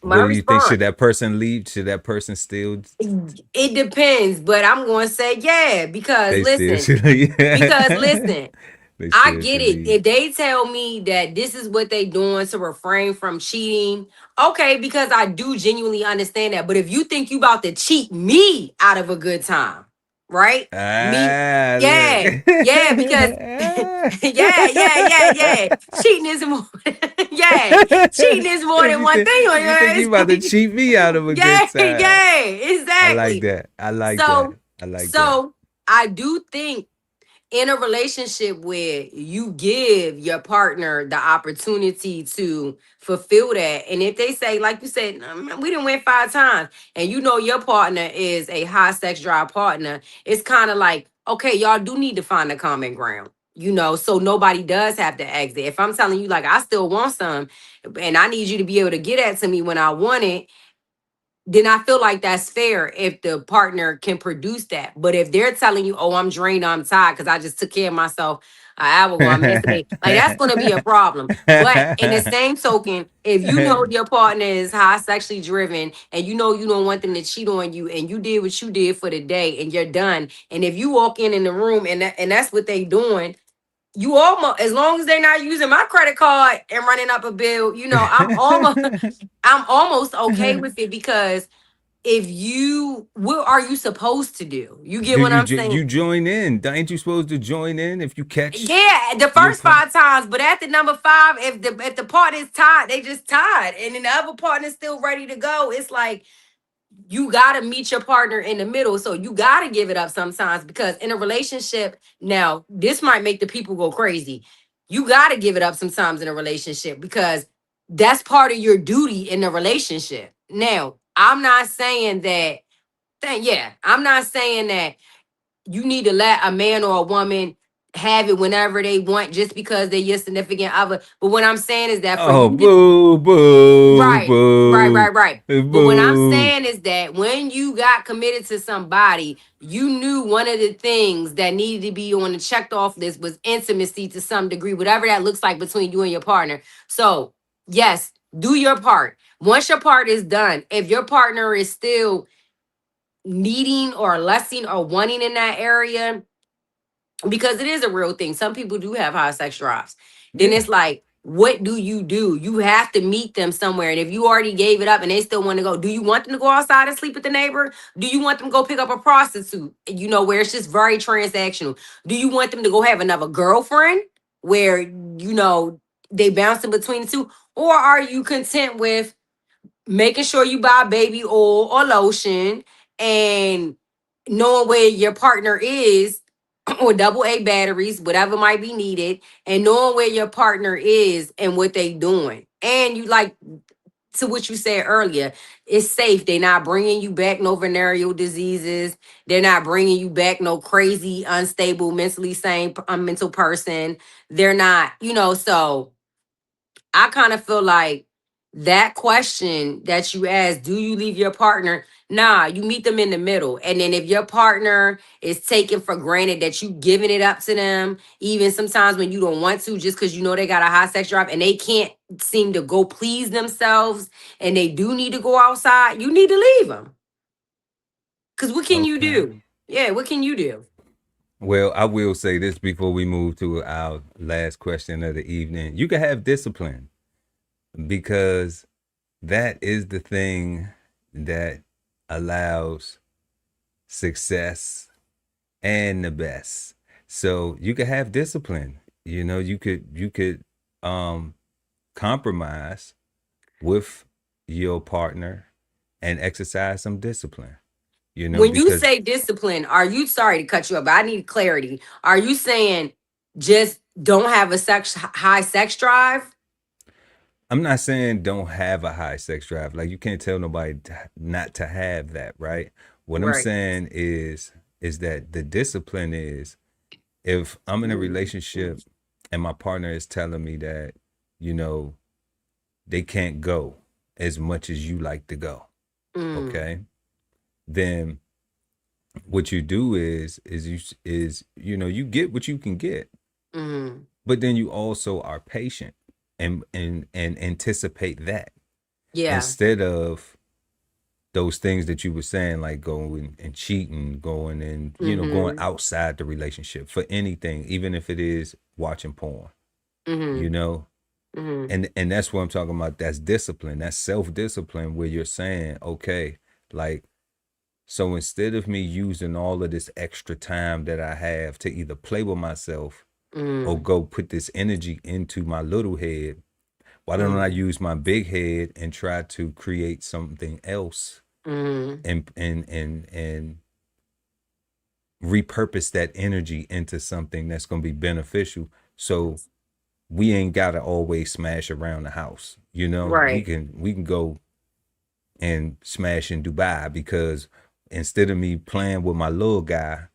My what do you think? response. Should that person leave? Should that person still It depends, but I'm going to say yeah because they still listen, should because yeah. listen, They I still get should it. leave. If they tell me that this is what they doing to refrain from cheating, okay, because I do genuinely understand that. But if you think you about to cheat me out of a good time, right? Me, Ah, yeah, look. yeah, because yeah. Cheating is more, yeah, cheating is more than one thing. You think you about to Like, cheat me out of a good yeah, time? I like exactly. that. I like that. So, I like that. so I do think in a relationship where you give your partner the opportunity to fulfill that, and if they say, like you said, we didn't win 5 times, and you know your partner is a high sex drive partner, it's kind of like, okay, y'all do need to find a common ground. So nobody does have to exit. If I'm telling you, like, I still want some, and I need you to be able to get that to me when I want it, then I feel like that's fair if the partner can produce that. But if they're telling you, oh, I'm drained, I'm tired because I just took care of myself an hour ago, I masturbate, like that's going to be a problem. But in the same token, if you know your partner is high sexually driven and you know you don't want them to cheat on you and you did what you did for the day and you're done. And if you walk in the room and that's what they doing, you almost, as long as they're not using my credit card and running up a bill, I'm almost okay with it because if you what are you supposed to do? You get what I'm saying? You join in? Ain't you supposed to join in if you catch Yeah, the your first part? 5 times, but at the number 5, if the part is tied, they just tied, and then the other partner's still ready to go. It's like you gotta meet your partner in the middle. So you gotta give it up sometimes because in a relationship, now this might make the people go crazy. You gotta give it up sometimes in a relationship because that's part of your duty in the relationship. Now, I'm not saying that I'm not saying that you need to let a man or a woman have it whenever they want just because they're your significant other. But what I'm saying is that for Oh, you to boo, boo, right, boo, right. But what I'm boo. saying is that when you got committed to somebody, you knew one of the things that needed to be on the checked off list was intimacy to some degree, whatever that looks like between you and your partner. So, yes, do your part. Once your part is done, if your partner is still needing or lusting or wanting in that area, because it is a real thing. Some people do have high sex drives. Then Yeah. it's like, what do? You have to meet them somewhere. And if you already gave it up and they still want to go, do you want them to go outside and sleep with the neighbor? Do you want them to go pick up a prostitute? Where it's just very transactional. Do you want them to go have another girlfriend where, they bounce in between the two? Or are you content with making sure you buy baby oil or lotion and knowing where your partner is or double A batteries, whatever might be needed, and knowing where your partner is and what they doing. And you like to what you said earlier, it's safe. They're not bringing you back no venereal diseases. They're not bringing you back no crazy, unstable, mentally sane, mental person. They're not, so I kind of feel like that question that you asked, do you leave your partner? Nah, you meet them in the middle. And then if your partner is taking for granted that you giving it up to them, even sometimes when you don't want to, just because you know they got a high sex drive and they can't seem to go please themselves and they do need to go outside, you need to leave them. Because what can you Okay. do? Yeah, what can you do? Well, I will say this before we move to our last question of the evening. You can have discipline because that is the thing that allows success and the best. So you could have discipline. You could um compromise with your partner and exercise some discipline, When you because say discipline, are you sorry to cut you up, but I need clarity. Are you saying just don't have a high sex drive? I'm not saying don't have a high sex drive. Like you can't tell nobody not to have that, right? What I'm Right. saying is that the discipline is if I'm in a relationship and my partner is telling me that, you know, they can't go as much as you like to go, Mm, okay? Then what you do is you get what you can get, mm, but then you also are patient and anticipate that yeah. instead of those things that you were saying, like going and cheating, going and going Mm-hmm. outside the relationship for anything, even if it is watching porn, you Mm-hmm. know. Mm-hmm. And that's what I'm talking about. That's discipline. That's self-discipline where you're saying, okay, like, so instead of me using all of this extra time that I have to either play with myself or Mm, go put this energy into my little head, why don't I mm, use my big head and try to create something else mm, and repurpose that energy into something that's going to be beneficial, so we ain't got to always smash around the house. We right. can go and smash in Dubai because instead of me playing with my little guy,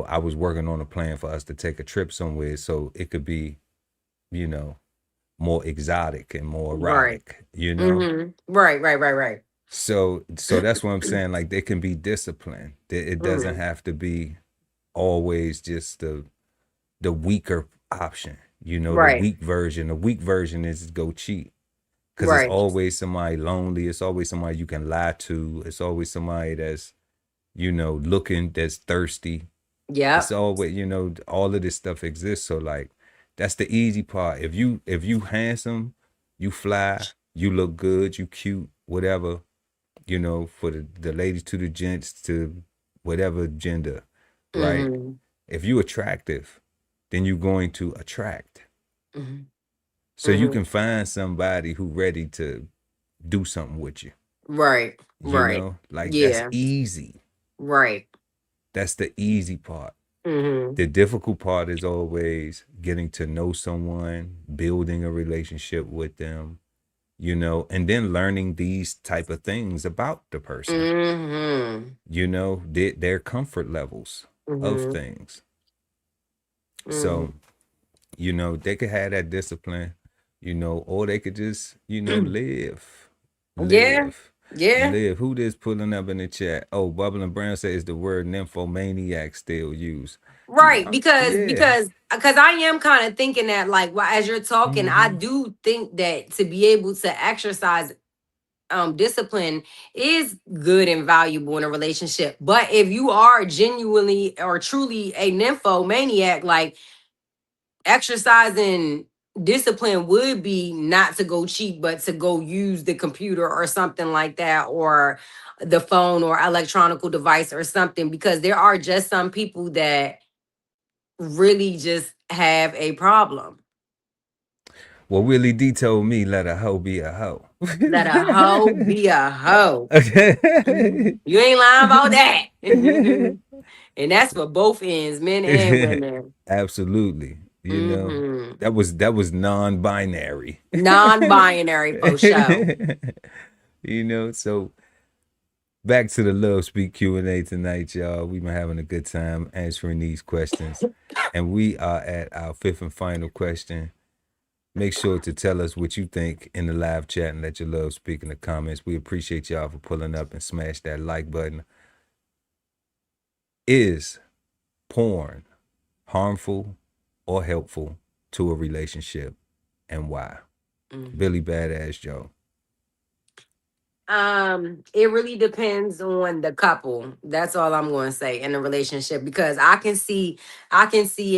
I was working on a plan for us to take a trip somewhere so it could be, you know, more exotic and more Right. erotic. Mm-hmm. Right, right, right, right. So that's what I'm saying. Like there can be discipline. It doesn't Mm, have to be always just the weaker option. The right, weak version. The weak version is go cheat. Cause it's right. always somebody lonely. It's always somebody you can lie to. It's always somebody that's, looking, that's thirsty. It's Yep. always, all of this stuff exists. So like that's the easy part. If you handsome, you fly, you look good, you cute, whatever, for the ladies to the gents to whatever gender, right? Mm-hmm. If you attractive, then you're going to attract. Mm-hmm. So you Mm-hmm. can find somebody who ready to do something with you. Right, right. Like that's Yeah, easy. right. That's the easy part. Mm-hmm. The difficult part is always getting to know someone, building a relationship with them, and then learning these type of things about the person, Mm-hmm. their comfort levels of Mm-hmm. things. So, Mm-hmm. they could have that discipline, or they could just, live, Yeah, live, yeah. live. Who this pulling up in the chat? Oh, Bubble and Brown says the word nymphomaniac still used. Right, because Yeah. I am kind of thinking that like as you're talking, I Mm-hmm. do think that to be able to exercise discipline is good and valuable in a relationship. But if you are genuinely or truly a nymphomaniac, like exercising discipline would be not to go cheat, but to go use the computer or something like that, or the phone or electronical device or something, because there are just some people that really just have a problem. Well, Willie D told me let a hoe be a hoe. Let a hoe be a hoe. Okay. You ain't lying about that. And that's for both ends, men and women. Absolutely. Hmm. That was non-binary. Non-binary for show. So back to the Love Speak Q&A tonight, y'all. We've been having a good time answering these questions. And we are at our fifth and final question. Make sure to tell us what you think in the live chat and let your love speak in the comments. We appreciate y'all for pulling up and smash that like button. Is porn harmful or helpful to a relationship, and why? Billy Badass Joe. It really depends on the couple. That's all I'm going to say in a relationship, because I can see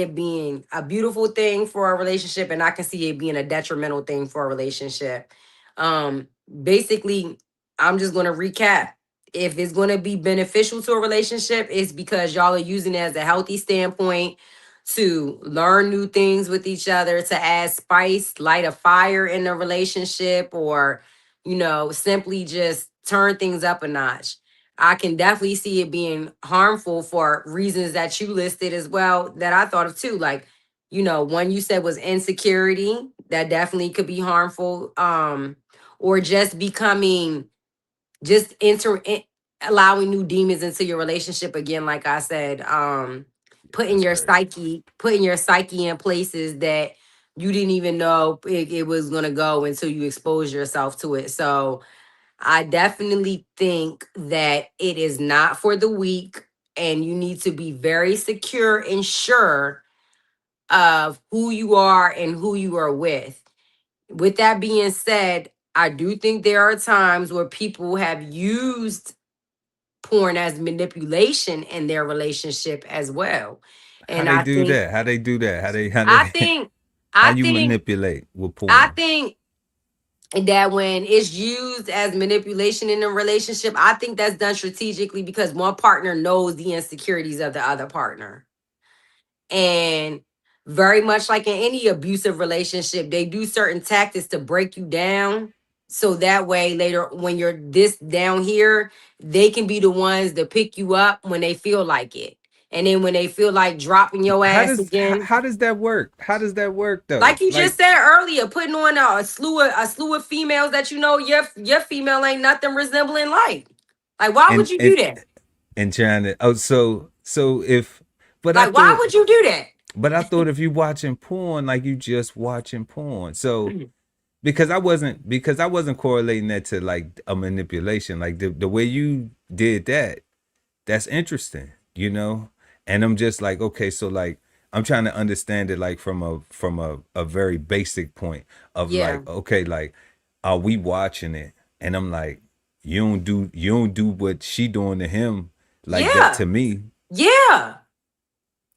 it being a beautiful thing for a relationship, and I can see it being a detrimental thing for a relationship. Um, Basically, I'm just going to recap. If it's going to be beneficial to a relationship, it's because y'all are using it as a healthy standpoint to learn new things with each other, to add spice, light a fire in the relationship, or simply just turn things up a notch. I can definitely see it being harmful for reasons that you listed as well, that I thought of too. Like, one you said was insecurity. That definitely could be harmful. Or just becoming, just allowing new demons into your relationship again, like I said. Putting That's your crazy. psyche in places that you didn't even know it was going to go until you expose yourself to it. So I definitely think that it is not for the weak, and you need to be very secure and sure of who you are and who you are with. With that being said, I do think there are times where people have used porn as manipulation in their relationship as well. How And they I do think that? How they do that? How they how I they think how I you think manipulate with I porn? think that when it's used as manipulation in a relationship, I think that's done strategically because one partner knows the insecurities of the other partner. And very much like in any abusive relationship, they do certain tactics to break you down. So that way, later, when you're this down here, they can be the ones to pick you up when they feel like it. And then when they feel like dropping your How ass does how, again, how does that work? How does that work though? like you Like, just said earlier, putting on a slew of females that your female ain't nothing resembling like why would and you and do that? and trying to so if but I Like why thought would you do that? but I thought if you watching porn, like you just watching porn. So because I wasn't correlating that to like a manipulation. Like the way you did that, that's interesting, And I'm just like, okay, so like I'm trying to understand it like from a very basic point of Yeah, like, okay, like are we watching it? And I'm like, you don't do what she doing to him like that yeah, to me. yeah.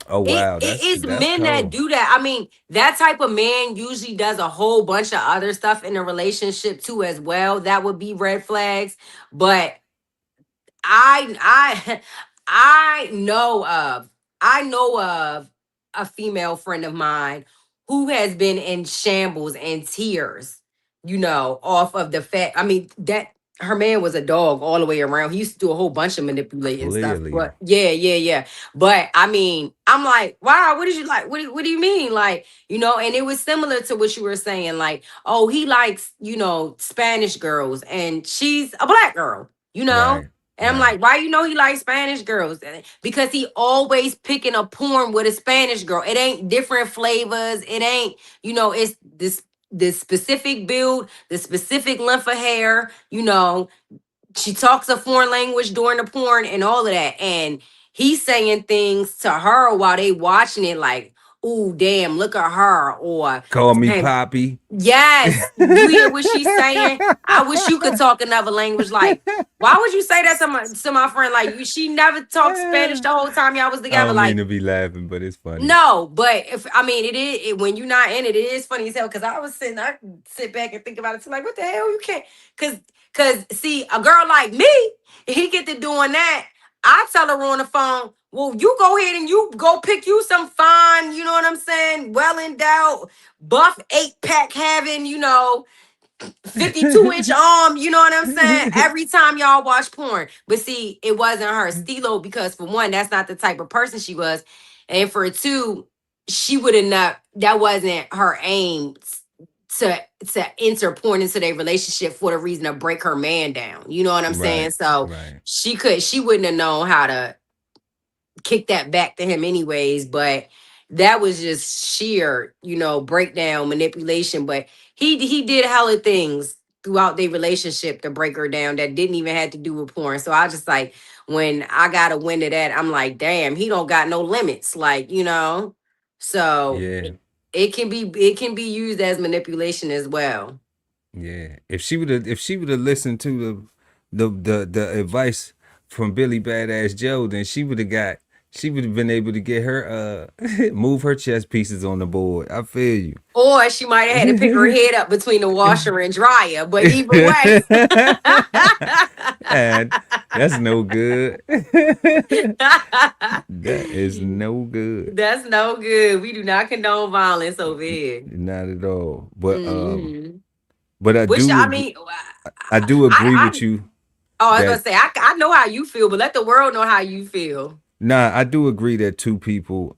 Oh It wow, it that's is that's men that cold. do that. I mean, that type of man usually does a whole bunch of other stuff in a relationship too as well. That would be red flags. But I I know of a female friend of mine who has been in shambles and tears, off of the fact. I mean, that her man was a dog all the way around. He used to do a whole bunch of manipulating stuff. Clearly. But yeah, yeah, yeah. But I mean, I'm like, wow, what did you like? What do you mean? Like, and it was similar to what you were saying, like, oh, he likes, Spanish girls and she's a black girl, you know? Right. And I'm Right. like, why he like Spanish girls? Because he always picking a porn with a Spanish girl. It ain't different flavors. It ain't, it's this specific build, the specific length of hair, she talks a foreign language during the porn and all of that. And he's saying things to her while they watching it like, ooh, damn, look at her. Or Call me damn, Poppy. yes, you hear what she's saying? I wish you could talk another language. Like, why would you say that to my friend? Like, she never talked Spanish the whole time y'all was I together. don't mean Like, to be laughing, but it's funny. no, but if I mean when you're not in it, it is funny as hell. Cause I sit back and think about it too. Like, what the hell? You can't, cause see, a girl like me, he get to doing that. I tell her on the phone, Well, you go ahead and you go pick you some fine, you know what I'm saying? Well endowed, buff 8-pack having, 52-inch arm, you know what I'm saying? Every time y'all watch porn. But see, it wasn't her stilo because for one, that's not the type of person she was. And for two, she would have not, that wasn't her aim to enter porn into their relationship for the reason to break her man down. You know what I'm saying? Right, So right. she wouldn't have known how to kick that back to him anyways, but that was just sheer, breakdown manipulation. But he did hella things throughout their relationship to break her down that didn't even have to do with porn. So I just like when I got a wind of that, I'm like, damn, he don't got no limits. Like, so Yeah, it can be used as manipulation as well. yeah. If she would have listened to the advice from Billy Badass Joe, then she would have been able to get her move her chess pieces on the board. I feel you. Or she might have had to pick her head up between the washer and dryer. But either way. And that's no good. That is no good. That's no good. We do not condone violence over here. Not at all. But Hmm. but Which I mean, I do agree I with you oh, I was gonna that say I know how you feel, but let the world know how you feel. nah, I do agree that two people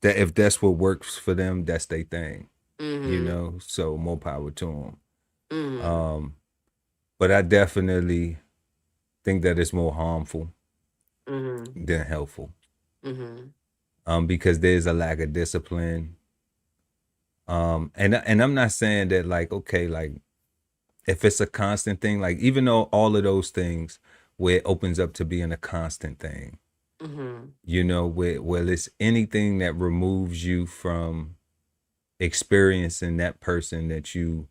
that if that's what works for them, that's their thing. Hmm. So more power to them. Hmm. Um but I definitely think that it's more harmful Hmm. than helpful. Hmm. Because there's a lack of discipline. And I'm not saying that like okay, like if it's a constant thing, like even though all of those things where it opens up to being a constant thing, Hmm. where it's anything that removes you from experiencing that person that you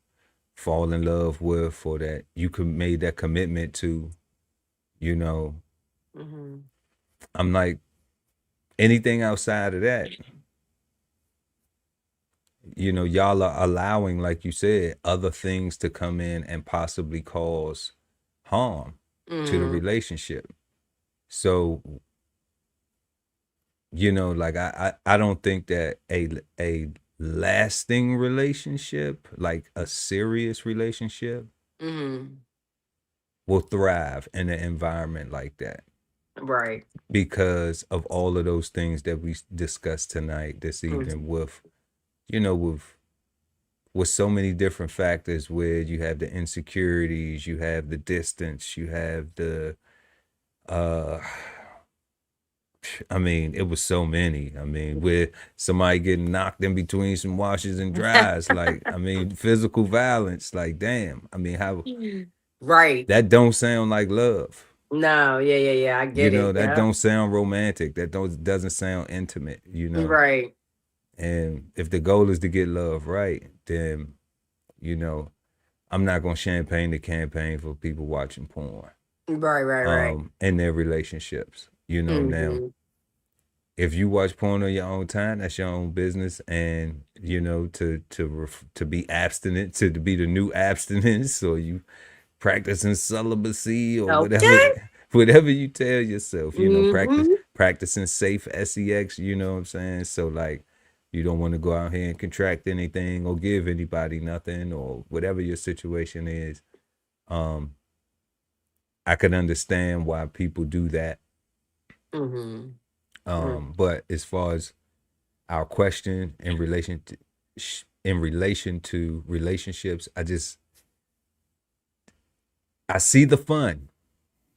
fall in love with or that you could made that commitment to, you know, Hmm. I'm like anything outside of that, y'all are allowing, like you said, other things to come in and possibly cause harm to the Hmm. relationship. So, like I don't think that a lasting relationship, like a serious relationship, Hmm. will thrive in an environment like that Right. because of all of those things that we discussed tonight, this evening, with you know with so many different factors where you have the insecurities, you have the distance, you have the uh I mean, it was so many. I mean, with somebody getting knocked in between some washers and dryers, like I mean, physical violence, like damn. I mean, how Right. that don't sound like love. No, yeah, yeah, yeah. I get it. That Yeah. don't sound romantic. That don't doesn't sound intimate. Right. And if the goal is to get love right, then, you know, I'm not gonna champagne the campaign for people watching porn Right, right, right. in their relationships. Now Hmm. if you watch porn on your own time, that's your own business. And to be abstinent, to be the new abstinence, or you practicing celibacy or whatever, Okay. whatever you tell yourself, Hmm. practicing safe sex. You know what I'm saying? So like, you don't want to go out here and contract anything or give anybody nothing or whatever your situation is. Um, I can understand why people do that. Hmm. But as far as our question in relation to relationships, I see the fun,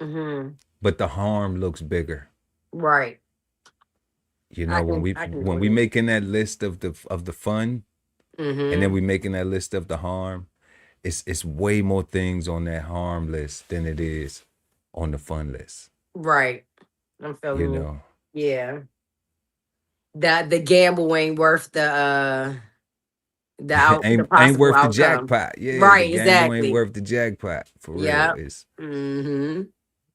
Hmm. but the harm looks bigger. Right. When we I can when we agree. making that list of the fun, and then Hmm. we making that list of the harm, it's way more things on that harm list than it is on the fun list. Right. I'm You feeling you. know, Yeah. That the gamble ain't worth the ain't possible worth the outcome. jackpot. Yeah, the Right, gamble ain't exactly. worth the jackpot for real. Yeah. Hmm.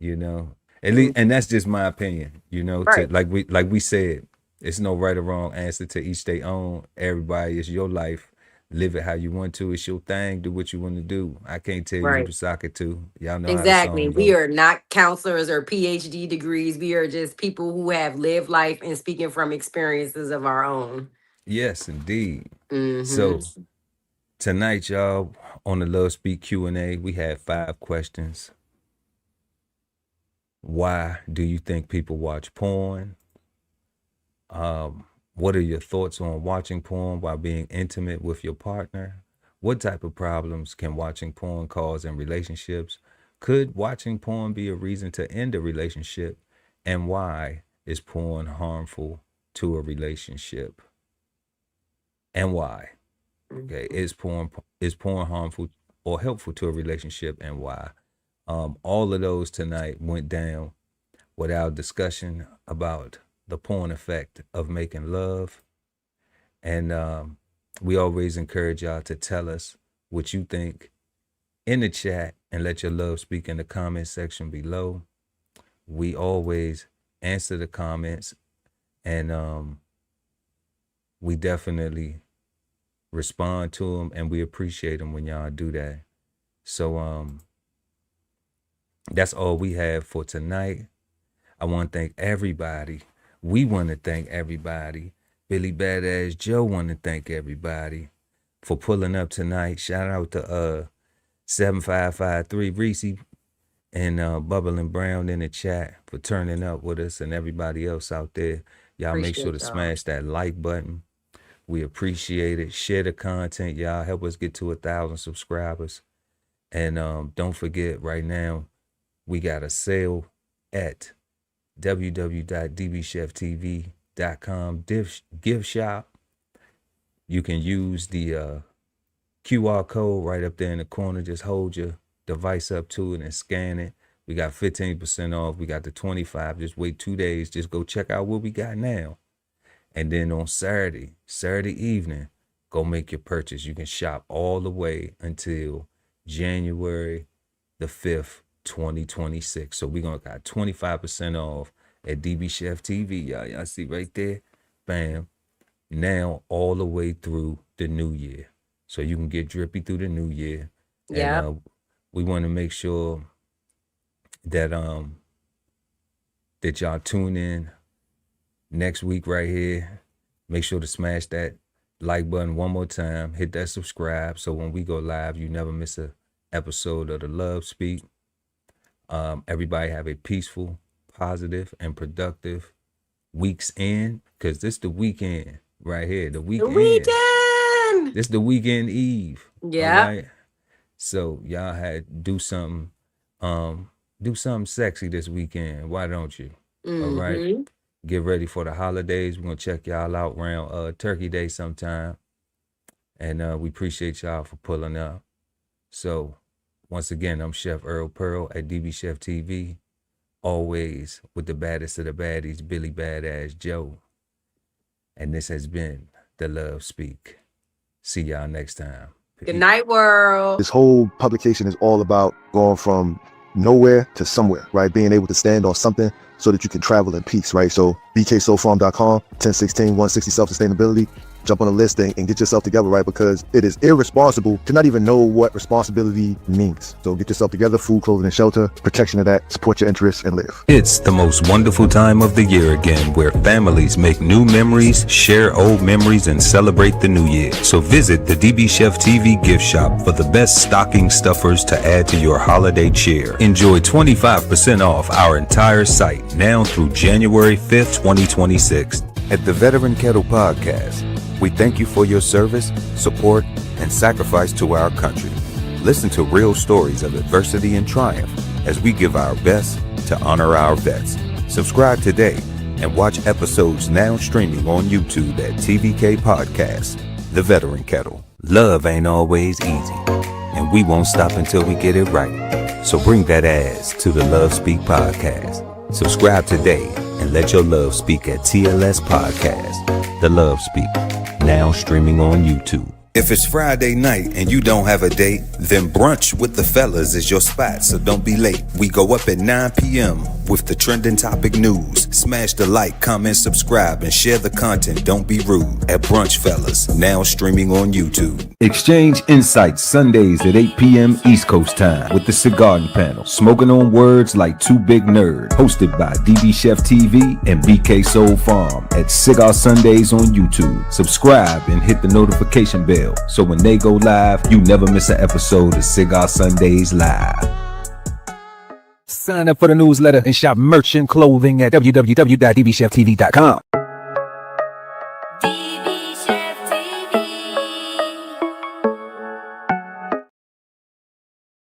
You know at least, and that's just my opinion. To Right. like we said, it's no right or wrong answer, to each their own. Everybody, it's your life. live it how you want to. It's your thing. Do what you want to do. I can't tell you who Right. to sock it to. Y'all know how the Exactly. song We go. are not counselors or PhD degrees. We are just people who have lived life and speaking from experiences of our own. Yes, indeed. Hmm. So tonight, y'all, on the Love Speak Q&A, we had 5 questions. Why do you think people watch porn? What are your thoughts on watching porn while being intimate with your partner? What type of problems can watching porn cause in relationships? Could watching porn be a reason to end a relationship? And why is porn harmful to a relationship? And why? Okay, is porn harmful or helpful to a relationship, and why? All of those tonight went down with our discussion about the porn effect of making love. And we always encourage y'all to tell us what you think in the chat and let your love speak in the comment section below. We always answer the comments, and we definitely respond to them, and we appreciate them when y'all do that. So that's all we have for tonight. I want to thank everybody. We want to thank everybody. Billy Badass Joe want to thank everybody for pulling up tonight. Shout out to 7553 Reese and Bubbling Brown in the chat for turning up with us, and everybody else out there. Y'all make sure to Appreciate y'all. smash that like button. We appreciate it. Share the content, y'all. Help us get to 1,000 subscribers. And don't forget, right now, we got a sale at www.dbcheftv.com gift shop. You can use the QR code right up there in the corner. Just hold your device up to it and scan it. We got 15% off. We got the 25. Just wait 2 days. Just go check out what we got now. And then on Saturday evening, go make your purchase. You can shop all the way until January the 5th, 2026. So we're going to got 25% off at DBCHEFTV. Y'all see right there? Bam. Now all the way through the new year. So you can get drippy through the new year. Yeah. And we want to make sure that that y'all tune in next week right here. Make sure to smash that like button one more time. Hit that subscribe so when we go live, you never miss a episode of the Love Speak. Everybody have a peaceful, positive, and productive week's end, because this the weekend right here. The The weekend. weekend. This the weekend eve. Yeah. All right. So y'all had do something sexy this weekend. Why don't you? All right. Get ready for the holidays. We're gonna check y'all out around Turkey Day sometime. And we appreciate y'all for pulling up. So once again, I'm Chef Earl Pearl at DB Chef TV. Always with the baddest of the baddies, Billy Badass Joe. And this has been the Love Speak. See y'all next time. Good night, world. This whole publication is all about going from nowhere to somewhere, right? Being able to stand on something so that you can travel in peace, right? So bksoulfarm.com, 1016 160 self-sustainability. Jump on the list and get yourself together, right? Because it is irresponsible to not even know what responsibility means. So get yourself together, food, clothing, and shelter, protection of that, support your interests, and live. It's the most wonderful time of the year again, where families make new memories, share old memories, and celebrate the new year. So visit the DB Chef TV gift shop for the best stocking stuffers to add to your holiday cheer. Enjoy 25% off our entire site now through January 5th, 2026. At the Veteran Kettle Podcast, we thank you for your service, support, and sacrifice to our country. Listen to real stories of adversity and triumph as we give our best to honor our vets. Subscribe today and watch episodes now streaming on YouTube at TVK Podcast, The Veteran Kettle. Love ain't always easy, and we won't stop until we get it right. So bring that ass to the Love Speak Podcast. Subscribe today and let your love speak at TLS Podcast, The Love Speak, now streaming on YouTube. If it's Friday night and you don't have a date, then brunch with the fellas is your spot, so don't be late. We go up at 9 p.m. with the trending topic news. Smash the like, comment, subscribe, and share the content. Don't be rude at Brunch Fellas, now streaming on YouTube. Exchange insights Sundays at 8 p.m. East Coast time with the Cigar Panel, smoking on words like two big nerds. Hosted by DBCHEFTV and BK Soul Farm at Cigar Sundays on YouTube. Subscribe and hit the notification bell, so when they go live, you never miss an episode of Cigar Sundays Live. Sign up for the newsletter and shop merch and clothing at www.dbcheftv.com.